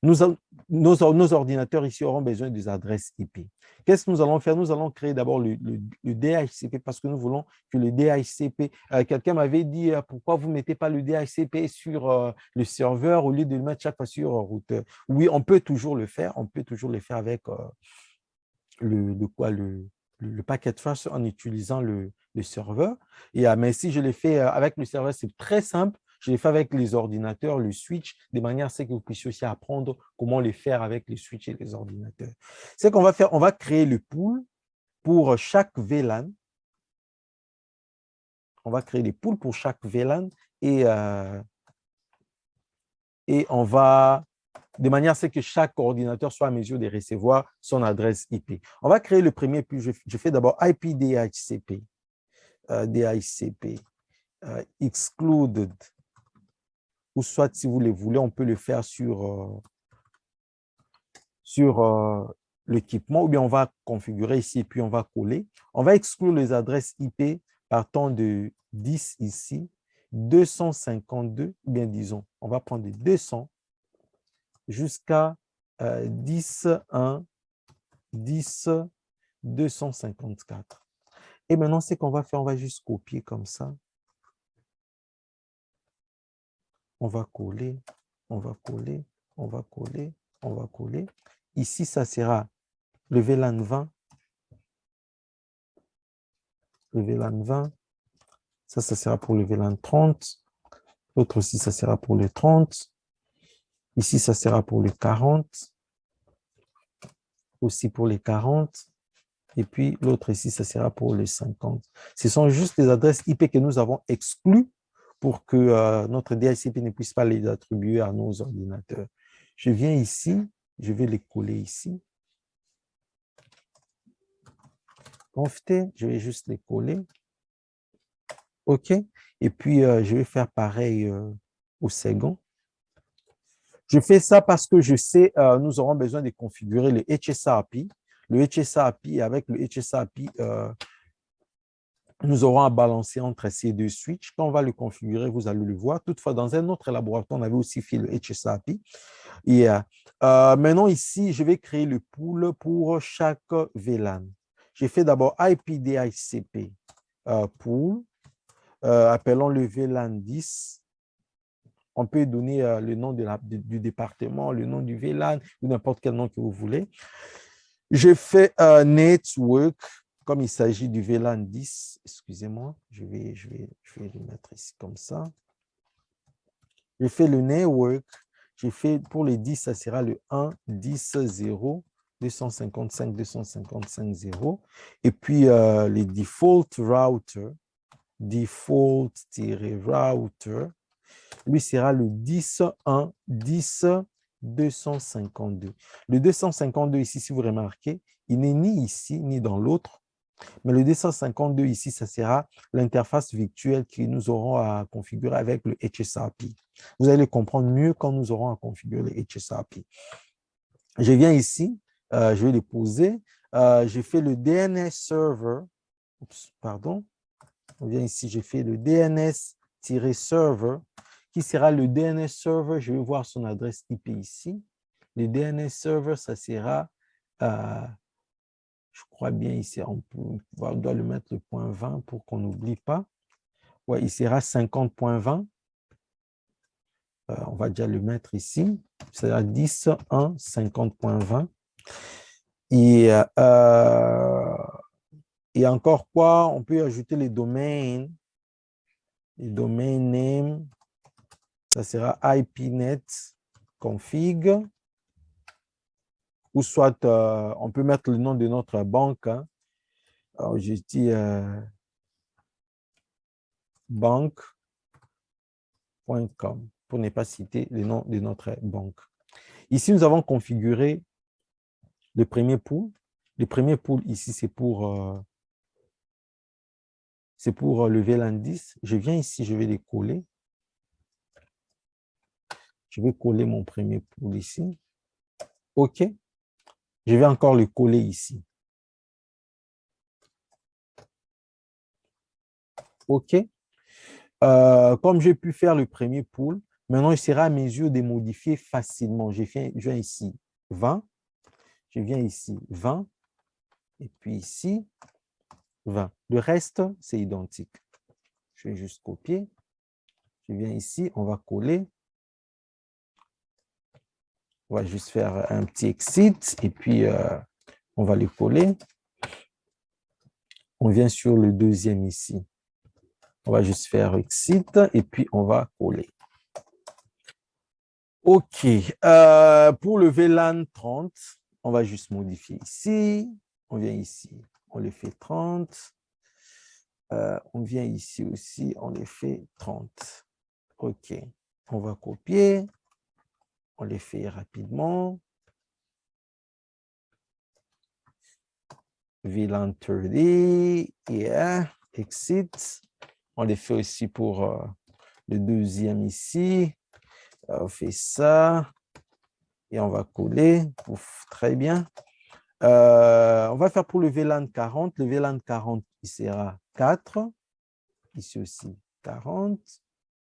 Nos ordinateurs ici auront besoin des adresses IP. Qu'est-ce que nous allons faire? Nous allons créer d'abord le DHCP parce que nous voulons que le DHCP… quelqu'un m'avait dit pourquoi vous ne mettez pas le DHCP sur le serveur au lieu de le mettre chaque fois sur un routeur. Oui, on peut toujours le faire. On peut toujours le faire avec le packet trace en utilisant le serveur. Mais si je le fais avec le serveur, c'est très simple. Je l'ai fait avec les ordinateurs, le switch, de manière à ce que vous puissiez aussi apprendre comment le faire avec les switches et les ordinateurs. Ce qu'on va faire, on va créer le pool pour chaque VLAN. On va créer des pools pour chaque VLAN et on va, de manière à ce que chaque ordinateur soit à mesure de recevoir son adresse IP. On va créer le premier pool. Je fais d'abord IP DHCP, excluded, ou soit si vous le voulez, on peut le faire sur l'équipement, ou bien on va configurer ici et puis on va coller. On va exclure les adresses IP partant de 10 ici, 252, ou bien disons, on va prendre de 200 jusqu'à 10, 1, 10, 254. Et maintenant, ce qu'on va faire, on va juste copier comme ça. On va coller, on va coller, on va coller, on va coller. Ici, ça sera le VLAN 20. Le VLAN 20. Ça sera pour le VLAN 30. L'autre aussi, ça sera pour le 30. Ici, ça sera pour le 40. Aussi pour les 40. Et puis, l'autre ici, ça sera pour les 50. Ce sont juste les adresses IP que nous avons exclues pour que notre DHCP ne puisse pas les attribuer à nos ordinateurs. Je viens ici, je vais les coller ici. Conft, je vais juste les coller. OK. Et puis, je vais faire pareil au second. Je fais ça parce que je sais, nous aurons besoin de configurer le HSAPI. Le HSAPI, avec le HSAPI, nous aurons à balancer entre ces deux switches. Quand on va le configurer, vous allez le voir. Toutefois, dans un autre laboratoire, on avait aussi fait le HSAPI. Et maintenant, ici, je vais créer le pool pour chaque VLAN. J'ai fait d'abord IPDHCP pool. Appelons le VLAN 10. On peut donner le nom du département, le nom du VLAN ou n'importe quel nom que vous voulez. Je fais network, comme il s'agit du VLAN 10. Excusez-moi, je vais le mettre ici comme ça. Je fais le network. J'ai fait pour les 10, ça sera le 1, 10, 0, 255, 255, 0. Et puis les default router, default-router, lui sera le 10, 1, 10, 252. Le 252 ici, si vous remarquez, il n'est ni ici ni dans l'autre, mais le 252 ici, ça sera l'interface virtuelle que nous aurons à configurer avec le HSAPI. Vous allez le comprendre mieux quand nous aurons à configurer le HSAPI. Je viens ici, je vais le poser. J'ai fait le DNS server. Oups, pardon. On vient ici, j'ai fait le DNS-server qui sera le DNS server. Je vais voir son adresse IP ici. Le DNS server, ça sera, je crois bien ici, on doit le mettre le point 20 pour qu'on n'oublie pas. Ouais, il sera 50.20. On va déjà le mettre ici. Ça sera 10, 1, 50.20. Et encore quoi, on peut ajouter les domaines. Les domain name, ça sera IPNet config. Ou soit on peut mettre le nom de notre banque. Hein. Alors, je dis banque.com pour ne pas citer le nom de notre banque. Ici, nous avons configuré le premier pool. Le premier pool ici, c'est pour le VLAN 10. Je viens ici, je vais les coller. Je vais coller mon premier pool ici. OK. Je vais encore le coller ici. OK. Comme j'ai pu faire le premier pool, maintenant, il sera à mesure de modifier facilement. Je viens ici 20. Je viens ici 20. Et puis ici 20. Le reste, c'est identique. Je vais juste copier. Je viens ici, on va coller. On va juste faire un petit exit et puis on va le coller. On vient sur le deuxième ici. On va juste faire exit et puis on va coller. OK. Pour le VLAN 30, on va juste modifier ici. On vient ici, on le fait 30. On vient ici aussi, on les fait 30. OK. On va copier. On les fait rapidement. VLAN 30. Yeah. Exit. On les fait aussi pour le deuxième ici. On fait ça. Et on va coller. Ouf, très bien. On va faire pour le VLAN 40. Le VLAN 40, il sera 4. Ici aussi, 40.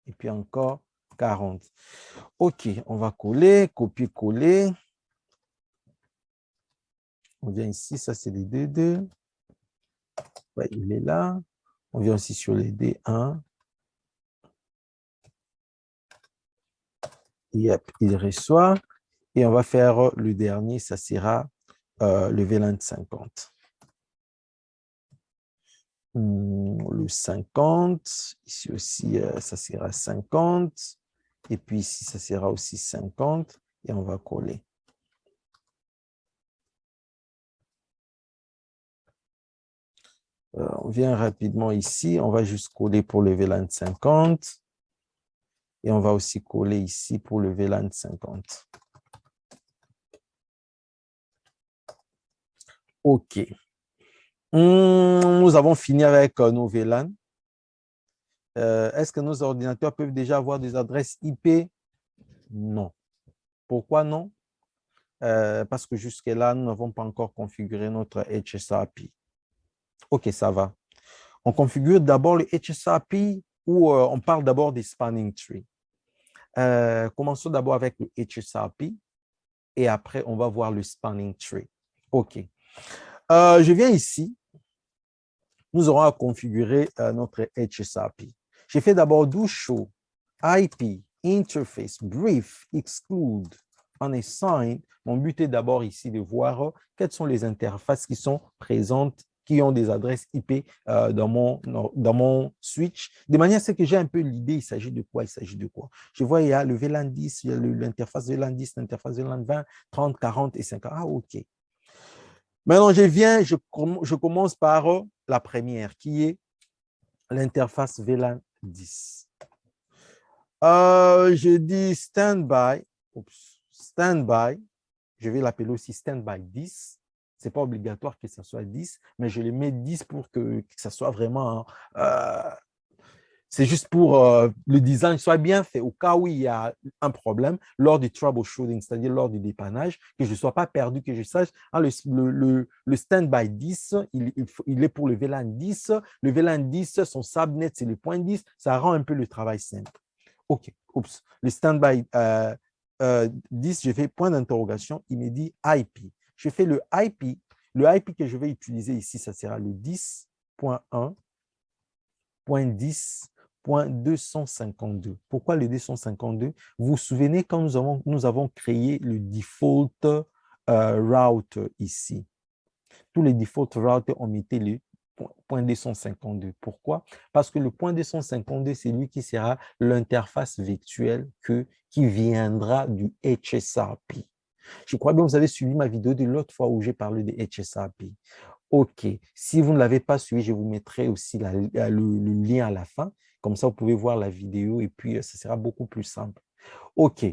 Et puis encore 40. OK, on va coller, copier-coller. On vient ici, ça c'est les D2. Ouais, il est là. On vient aussi sur les D1. Yep, il reçoit. Et on va faire le dernier, ça sera le VLAN 50. Le 50. Ici aussi, ça sera 50. Et puis ici, ça sera aussi 50. Et on va coller. On vient rapidement ici. On va juste coller pour le VLAN 50. Et on va aussi coller ici pour le VLAN 50. OK. Nous avons fini avec nos VLAN. Est-ce que nos ordinateurs peuvent déjà avoir des adresses IP? Non. Pourquoi non? Parce que jusque-là, nous n'avons pas encore configuré notre HSAP. OK, ça va. On configure d'abord le HSAP ou on parle d'abord des spanning trees. Commençons d'abord avec le HSAP et après, on va voir le spanning tree. OK. Je viens ici. Nous aurons à configurer notre HSAP. J'ai fait d'abord do show, IP, interface, brief, exclude, unassign. Mon but est d'abord ici de voir quelles sont les interfaces qui sont présentes, qui ont des adresses IP dans mon switch, de manière à ce que j'ai un peu l'idée, il s'agit de quoi, il s'agit de quoi. Je vois, il y a le VLAN 10, il y a l'interface VLAN 10, l'interface VLAN 20, 30, 40 et 50. Ah, OK. Maintenant, je commence par la première, qui est l'interface VLAN 10. Je dis standby, standby, je vais l'appeler aussi standby 10. Ce n'est pas obligatoire que ça soit 10, mais je le mets 10 pour que ça soit vraiment c'est juste pour le design soit bien fait au cas où il y a un problème lors du troubleshooting, c'est-à-dire lors du dépannage, que je ne sois pas perdu, que je sache, le standby 10, il est pour le VLAN 10. Le VLAN 10, son subnet, c'est le point 10. Ça rend un peu le travail simple. OK, oups. Le standby 10, je fais point d'interrogation, il me dit IP. Je fais le IP. Le IP que je vais utiliser ici, ça sera le 10.1.10.252. Pourquoi le 252? Vous vous souvenez quand nous avons créé le default route ici. Tous les default routes, on mettait le point 252. Pourquoi? Parce que le point 252, c'est lui qui sera l'interface virtuelle qui viendra du HSRP. Je crois bien que vous avez suivi ma vidéo de l'autre fois où j'ai parlé de HSRP. OK. Si vous ne l'avez pas suivi, je vous mettrai aussi le lien à la fin. Comme ça, vous pouvez voir la vidéo et puis ça sera beaucoup plus simple. OK.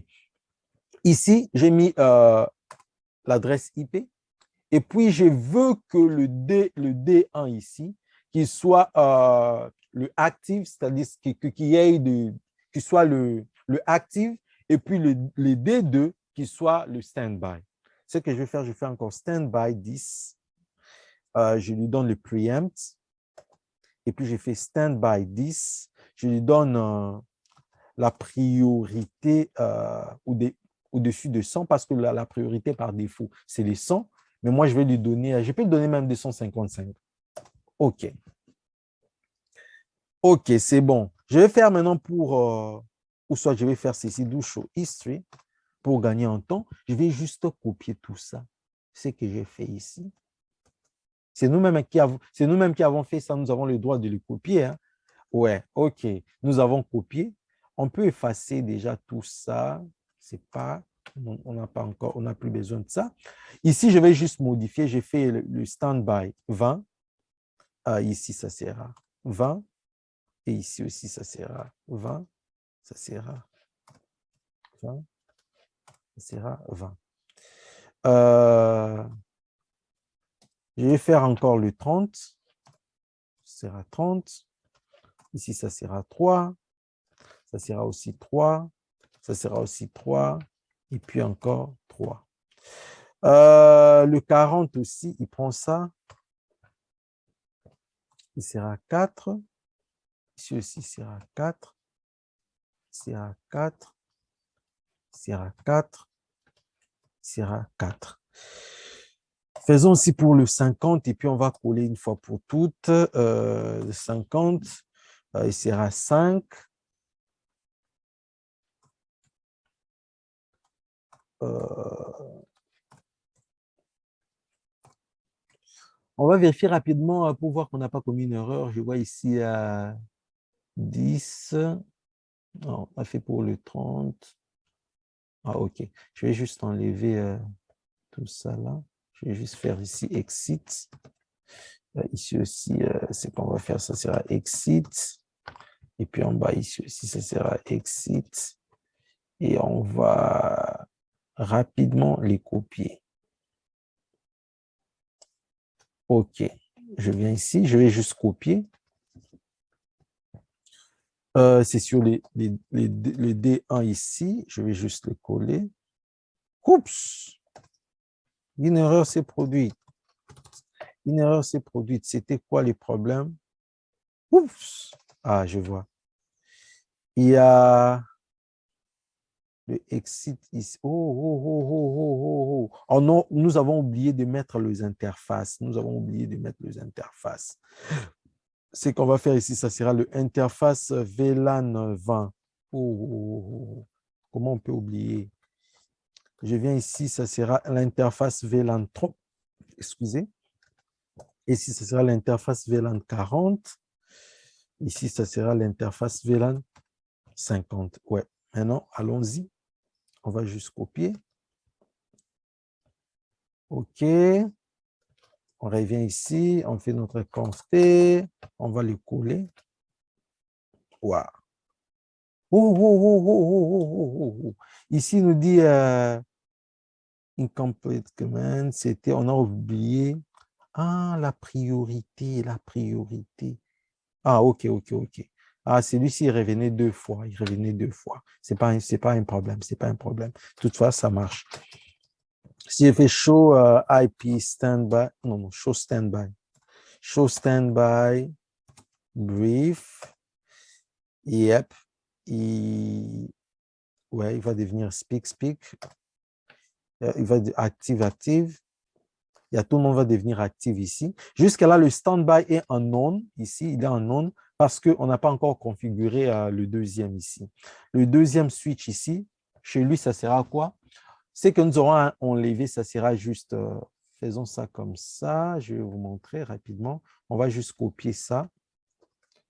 Ici, j'ai mis l'adresse IP. Et puis, je veux que le D1 ici, qu'il soit le active, c'est-à-dire qu'il soit le active, et puis le D2 qui soit le standby. Ce que je vais faire, je fais encore standby 10. Je lui donne le preempt. Et puis, je fais standby 10. Je lui donne la priorité au-dessus de 100 parce que la priorité par défaut, c'est les 100. Mais moi, je vais lui donner, je peux lui donner même 255. OK. OK, c'est bon. Je vais faire maintenant ou soit je vais faire ceci, do show history, pour gagner en temps. Je vais juste copier tout ça, ce que j'ai fait ici. C'est nous-mêmes qui avons fait ça, nous avons le droit de le copier. Hein. Ouais, OK. Nous avons copié. On peut effacer déjà tout ça. C'est pas, on n'a pas encore, on n'a plus besoin de ça. Ici, je vais juste modifier. J'ai fait le standby 20. Ici, ça sera 20. Et ici aussi, ça sera 20. Ça sera 20. Ça sera 20. Je vais faire encore le 30. Ça sera 30. Ici, ça sera 3. Ça sera aussi 3. Ça sera aussi 3. Et puis encore 3. Le 40 aussi, il prend ça. Il sera 4. Ici aussi, il sera 4. Il sera 4. Il sera 4. Il sera 4. Faisons aussi pour le 50 et puis on va coller une fois pour toutes. Le 50, il sera 5. On va vérifier rapidement pour voir qu'on n'a pas commis une erreur. Je vois ici 10. Non, on a fait pour le 30. Ah, OK. Je vais juste enlever tout ça là. Je vais juste faire ici exit. Ici aussi, ce qu'on va faire, ça sera exit. Et puis en bas, ici aussi, ça sera exit. Et on va rapidement les copier. OK. Je viens ici, je vais juste copier. C'est sur le D1 ici. Je vais juste le coller. Oups! Une erreur s'est produite. Une erreur s'est produite. C'était quoi les problèmes? Oups! Ah, je vois. Il y a le exit ici. Oh, oh, oh, oh, oh, oh, oh. Oh non, nous avons oublié de mettre les interfaces. Nous avons oublié de mettre les interfaces. Ce qu'on va faire ici, ça sera le interface VLAN 20. Oh, oh, oh, oh. Comment on peut oublier? Je viens ici, ça sera l'interface VLAN 30. Excusez. Ici, ça sera l'interface VLAN 40. Ici, ça sera l'interface VLAN 50. Ouais. Maintenant, allons-y. On va juste copier. OK. On revient ici. On fait notre conf-t. On va le coller. Wow. Oh, oh, oh, oh, oh, oh, oh, oh. Ici, il nous dit incomplete command. C'était, on a oublié. Ah, la priorité, la priorité. Ah, OK, OK, OK. Ah, celui-ci, il revenait 2 fois. Il revenait 2 fois. C'est pas un problème. C'est pas un problème. Toutefois, ça marche. Si je fais show IP standby, non, show standby. Show standby, brief. Yep. Ouais, il va devenir speak. Il va active. Et tout le monde va devenir actif ici. Jusqu'à là, le standby est en on. Ici, il est en on parce qu'on n'a pas encore configuré le deuxième ici. Le deuxième switch ici, chez lui, ça sera quoi? C'est que nous aurons enlevé, ça sera juste, faisons ça comme ça. Je vais vous montrer rapidement. On va juste copier ça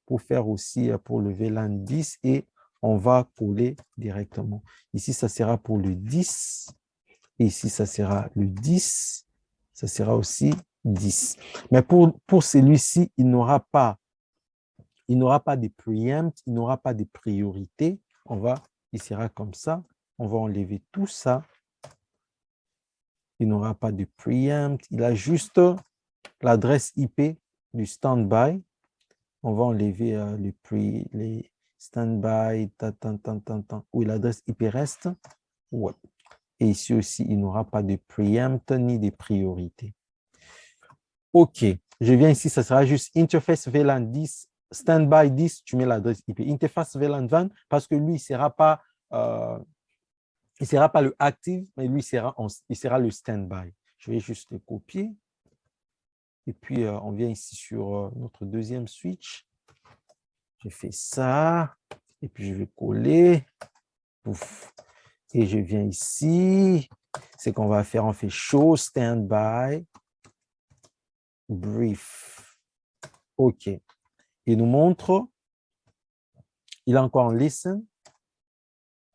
pour faire aussi pour le VLAN 10 et on va coller directement. Ici, ça sera pour le 10 et ici, ça sera le 10. Ça sera aussi 10. Mais pour celui-ci, il n'aura pas de preempt, il n'aura pas de priorité. Il sera comme ça. On va enlever tout ça. Il n'aura pas de preempt. Il a juste l'adresse IP du standby. On va enlever les standby. Oui, l'adresse IP reste. Ouais. Et ici aussi, il n'aura pas de preempt ni de priorité. OK. Je viens ici, ça sera juste interface VLAN 10, standby 10, tu mets l'adresse IP. Interface VLAN 20, parce que lui, il ne sera pas le active, mais lui, il sera le standby. Je vais juste le copier. Et puis, on vient ici sur notre deuxième switch. Je fais ça. Et puis, je vais coller. Pouf. Et je viens ici. C'est qu'on va faire, on fait show standby brief. OK. Il nous montre il est encore en listen.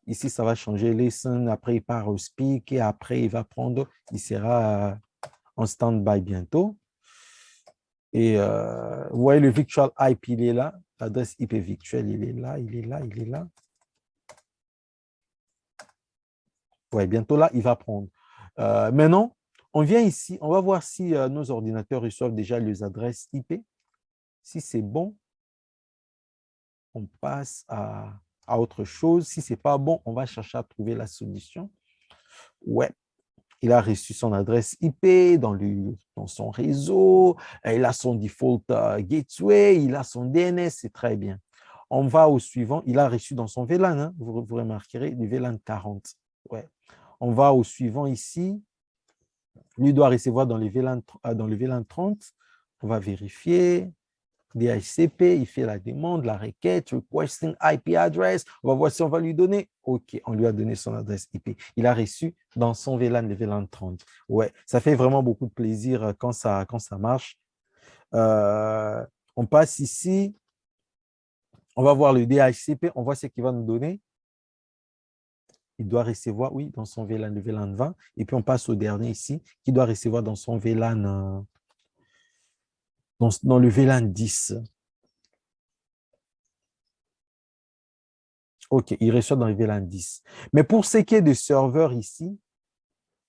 Ici, ça va changer listen. Après, il part au speak et après, il va prendre, il sera en stand-by bientôt. Et vous voyez, le virtual IP, il est là. L'adresse IP virtuelle, il est là, il est là, il est là. Ouais, bientôt là, il va prendre. Maintenant, on vient ici, on va voir si nos ordinateurs reçoivent déjà les adresses IP. Si c'est bon, on passe à autre chose. Si ce n'est pas bon, on va chercher à trouver la solution. Ouais, il a reçu son adresse IP dans son réseau, il a son default gateway, il a son DNS, c'est très bien. On va au suivant, il a reçu dans son VLAN, hein, vous remarquerez, le VLAN 40. Ouais. On va au suivant ici. Lui doit recevoir dans le VLAN 30. On va vérifier. DHCP, il fait la demande, la requête, requesting IP address. On va voir si on va lui donner. OK, on lui a donné son adresse IP. Il a reçu dans son VLAN, le VLAN 30. Ouais, ça fait vraiment beaucoup de plaisir quand ça marche. On passe ici. On va voir le DHCP. On voit ce qu'il va nous donner. Il doit recevoir, oui, dans son VLAN, le VLAN 20. Et puis, on passe au dernier ici, qui doit recevoir dans son VLAN, dans le VLAN 10. OK, il reçoit dans le VLAN 10. Mais pour ce qui est des serveurs ici,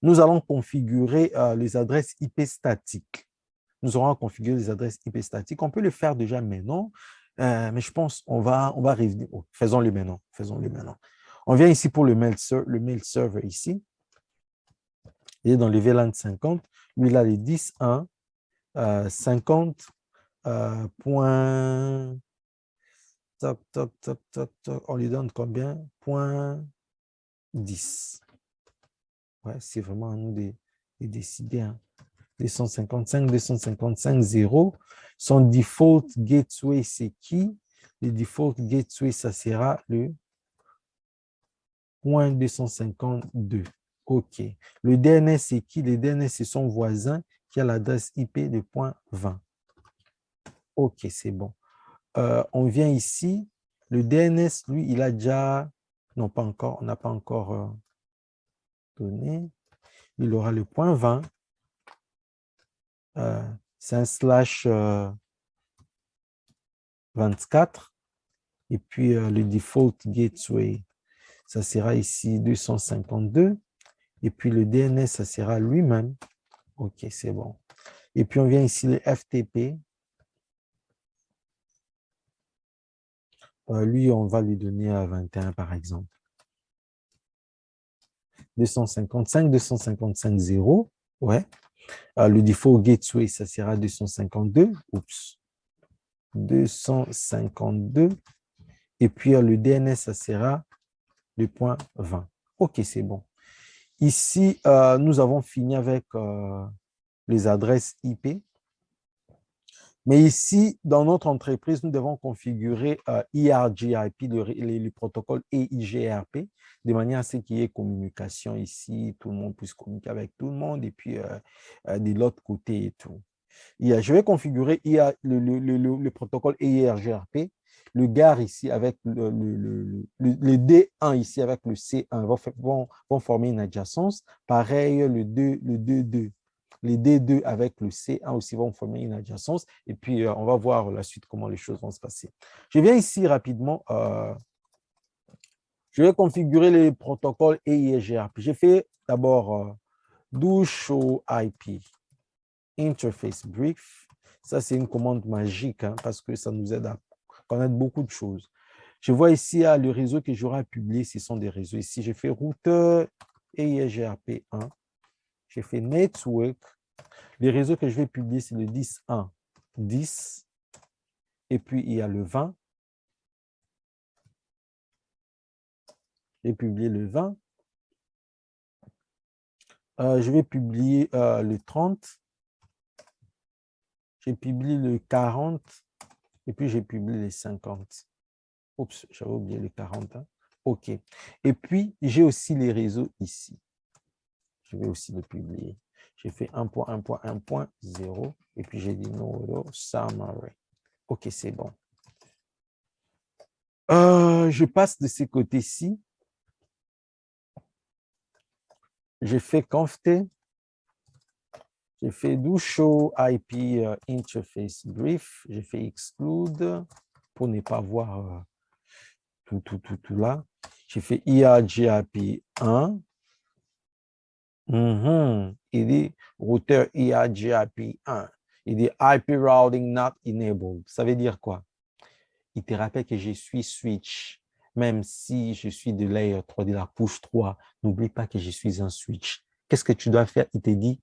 nous allons configurer les adresses IP statiques. Nous aurons à configurer les adresses IP statiques. On peut le faire déjà maintenant, mais je pense qu'on va revenir. Oh, faisons-le maintenant. Faisons-le maintenant. On vient ici pour le mail server ici. Il est dans le VLAN 50. Lui, il a les 10.1, 50, point... Toc, toc, toc, toc, toc. On lui donne combien? Point 10. Ouais, c'est vraiment à nous de décider. Hein. 255, 0. Son default gateway, c'est qui? Le default gateway, ça sera le point 252. OK. Le DNS, c'est qui? Le DNS, c'est son voisin qui a l'adresse IP de point 20. OK, c'est bon. On vient ici. Le DNS, lui, il a déjà... Non, pas encore. On n'a pas encore donné. Il aura le point 20. C'est un slash 24. Et puis, le default gateway, ça sera ici 252. Et puis, le DNS, ça sera lui-même. OK, c'est bon. Et puis, on vient ici, le FTP. Lui, on va lui donner à 21, par exemple. 255, 0. Ouais. Le default gateway, ça sera 252. Oups. 252. Et puis, le DNS, ça sera le point 20. OK, c'est bon. Ici, nous avons fini avec les adresses IP. Mais ici, dans notre entreprise, nous devons configurer ERGRP, le protocole EIGRP, de manière à ce qu'il y ait communication ici, tout le monde puisse communiquer avec tout le monde, et puis de l'autre côté et tout. Je vais configurer le protocole EIGRP, le GAR ici avec le D1 ici avec le C1 vont former une adjacence. Pareil, le D2. Les D2 avec le C1 aussi vont former une adjacence. Et puis, on va voir la suite, comment les choses vont se passer. Je viens ici rapidement. Je vais configurer les protocoles EIGRP. J'ai fait d'abord do show IP interface brief. Ça, c'est une commande magique hein, parce que ça nous aide à connaître beaucoup de choses. Je vois ici le réseau que j'aurai à publier. Ce sont des réseaux. Ici, j'ai fait routeur EIGRP 1. J'ai fait network. Les réseaux que je vais publier, c'est le 10.1, 10. Et puis, il y a le 20. J'ai publié le 20. Je vais publier le 30. J'ai publié le 40. Et puis, j'ai publié les 50. Oups, j'avais oublié le 40. Hein. OK. Et puis, j'ai aussi les réseaux ici. Je vais aussi le publier. J'ai fait 1.1.1.0 et puis j'ai dit no summary. OK, c'est bon. Je passe de ces côtés-ci. J'ai fait conft. J'ai fait do show IP interface brief. J'ai fait exclude pour ne pas voir tout là. J'ai fait IAGIP 1. Il dit routeur IAGIP 1. Il dit IP routing not enabled. Ça veut dire quoi? Il te rappelle que je suis switch. Même si je suis de layer 3, de la couche 3, n'oublie pas que je suis un switch. Qu'est-ce que tu dois faire? Il te dit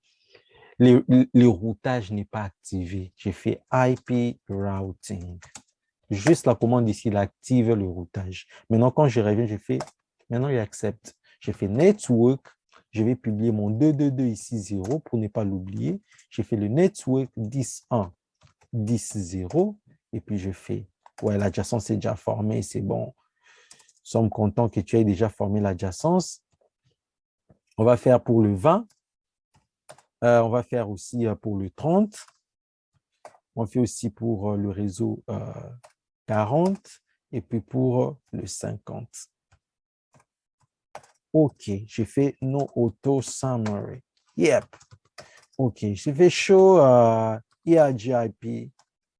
le routage n'est pas activé. J'ai fait IP routing. Juste la commande ici, il active le routage. Maintenant, quand je reviens, maintenant, il accepte. J'ai fait network. Je vais publier mon 222 ici 0 pour ne pas l'oublier. J'ai fait le network 10.1, 10.0 et puis je fais, ouais, l'adjacence est déjà formée, c'est bon. Nous sommes contents que tu aies déjà formé l'adjacence. On va faire pour le 20. On va faire aussi pour le 30. On fait aussi pour le réseau 40 et puis pour le 50. OK, j'ai fait no auto summary. Yep. OK, j'ai fait show ERGIP,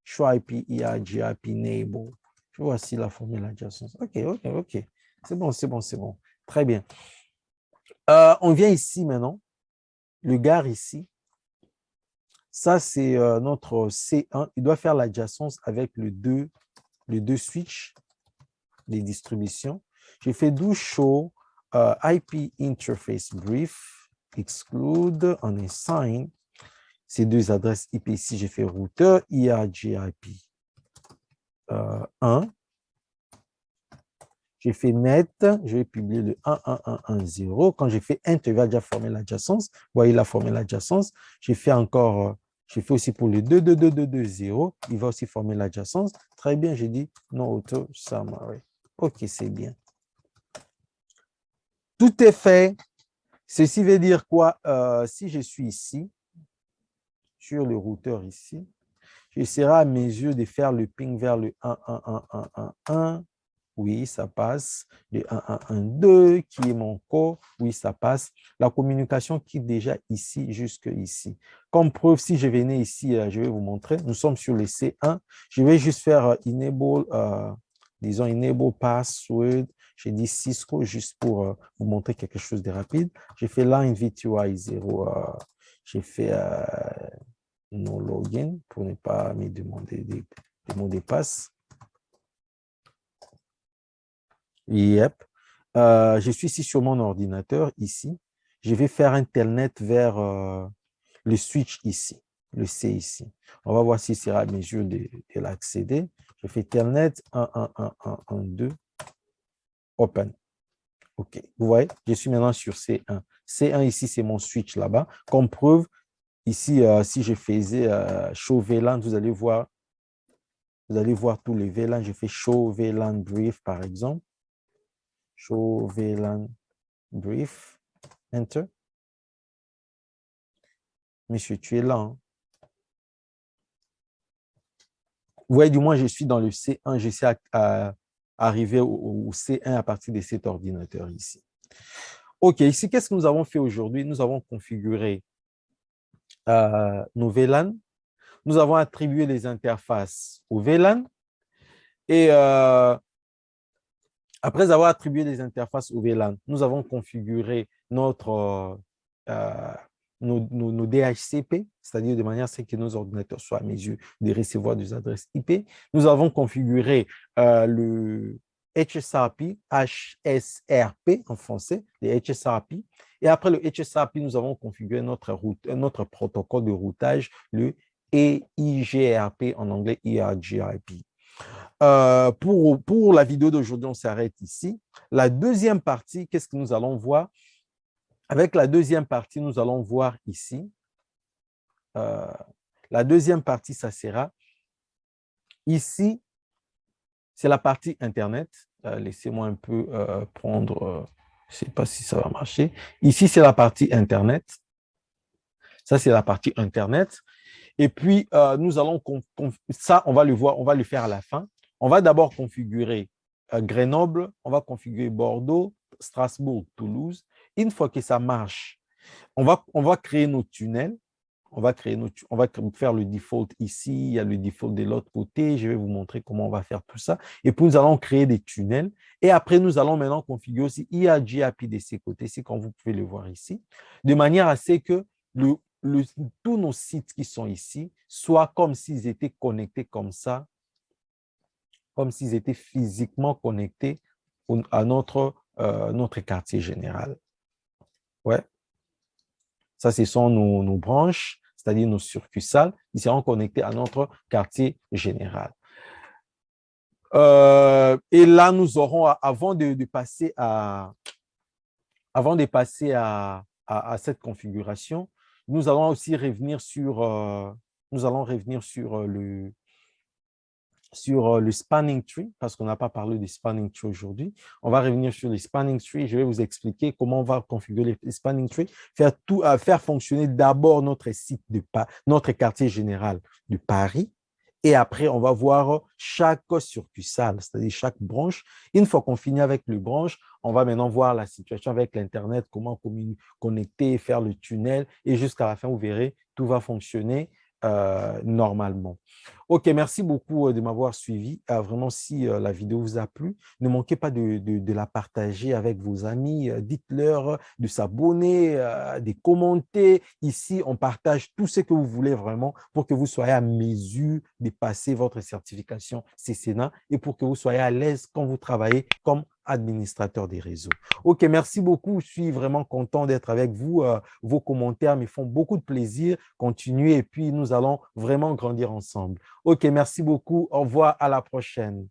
show IP ERGIP enable. Voici la formule adjacence. OK. C'est bon. Très bien. On vient ici maintenant. Le gare ici. Ça, c'est notre C1. Il doit faire l'adjacence avec le 2 switch des distributions. J'ai fait do show IP interface brief, exclude, on assign ces deux adresses IP ici. J'ai fait routeur IRGIP 1. J'ai fait net, je vais publier le 11110. Quand j'ai fait enter, il va déjà former l'adjacence. Vous voyez, il a formé l'adjacence. J'ai fait encore, j'ai fait aussi pour le 22220. Il va aussi former l'adjacence. Très bien, j'ai dit no auto summary. OK, c'est bien. Tout est fait. Ceci veut dire quoi? Si je suis ici, sur le routeur ici, j'essaierai à mes yeux de faire le ping vers le 11111. Oui, ça passe. Le 1112 qui est mon corps. Oui, ça passe. La communication qui est déjà ici jusque ici. Comme preuve, si je venais ici, je vais vous montrer. Nous sommes sur le C1. Je vais juste faire enable, disons enable password. J'ai dit Cisco juste pour vous montrer quelque chose de rapide. J'ai fait line VTY 0. J'ai fait no login pour ne pas me demander des mots de passe. Yep. Je suis ici sur mon ordinateur, ici. Je vais faire un telnet vers le switch ici, le C ici. On va voir s'il sera à mesure de l'accéder. Je fais telnet 11112, open. OK. Vous voyez, je suis maintenant sur C1. C1 ici, c'est mon switch là-bas. Comme preuve, ici, si je faisais show VLAN, vous allez voir tous les VLAN. Je fais show VLAN brief, par exemple. Show VLAN brief. Enter. Monsieur, tu es là. Hein? Vous voyez, du moins, je suis dans le C1. J'essaie à arriver au C1 à partir de cet ordinateur ici. OK, ici, qu'est-ce que nous avons fait aujourd'hui? Nous avons configuré nos VLAN. Nous avons attribué les interfaces au VLAN. Et après avoir attribué les interfaces au VLAN, nous avons configuré nos DHCP, c'est-à-dire de manière à ce que nos ordinateurs soient à mesure de recevoir des adresses IP. Nous avons configuré le HSRP, HSRP en français, les HSRP. Et après le HSRP, nous avons configuré notre protocole de routage, le EIGRP en anglais, ERGRP. Pour la vidéo d'aujourd'hui, on s'arrête ici. La deuxième partie, qu'est-ce que nous allons voir? Avec la deuxième partie, nous allons voir ici. La deuxième partie, ça sera ici, c'est la partie Internet. Laissez-moi un peu prendre, je ne sais pas si ça va marcher. Ici, c'est la partie Internet. Ça, c'est la partie Internet. Et puis, nous allons, ça, on va le voir, on va le faire à la fin. On va d'abord configurer Grenoble, on va configurer Bordeaux, Strasbourg, Toulouse. Une fois que ça marche, on va créer nos tunnels. On va faire le default ici, il y a le default de l'autre côté. Je vais vous montrer comment on va faire tout ça. Et puis, nous allons créer des tunnels. Et après, nous allons maintenant configurer aussi IAG API de ces côtés-ci, comme vous pouvez le voir ici, de manière à ce que tous nos sites qui sont ici soient comme s'ils étaient connectés comme ça, comme s'ils étaient physiquement connectés à notre quartier général. Ouais. Ça, ce sont nos branches, c'est-à-dire nos succursales, qui seront connectées à notre quartier général. Et là, nous aurons, avant de passer à cette configuration, nous allons aussi revenir sur, le spanning tree, parce qu'on n'a pas parlé du spanning tree aujourd'hui. On va revenir sur le spanning tree. Je vais vous expliquer comment on va configurer le spanning tree, faire fonctionner d'abord notre site notre quartier général de Paris. Et après, on va voir chaque succursale, c'est-à-dire chaque branche. Une fois qu'on finit avec le branche, on va maintenant voir la situation avec l'Internet, comment connecter, faire le tunnel. Et jusqu'à la fin, vous verrez, tout va fonctionner normalement. OK, merci beaucoup de m'avoir suivi. Vraiment, si la vidéo vous a plu, ne manquez pas de la partager avec vos amis. Dites-leur de s'abonner, de commenter. Ici, on partage tout ce que vous voulez vraiment pour que vous soyez à mesure de passer votre certification CCNA et pour que vous soyez à l'aise quand vous travaillez comme administrateur des réseaux. OK, merci beaucoup. Je suis vraiment content d'être avec vous. Vos commentaires me font beaucoup de plaisir. Continuez et puis nous allons vraiment grandir ensemble. OK, merci beaucoup. Au revoir, à la prochaine.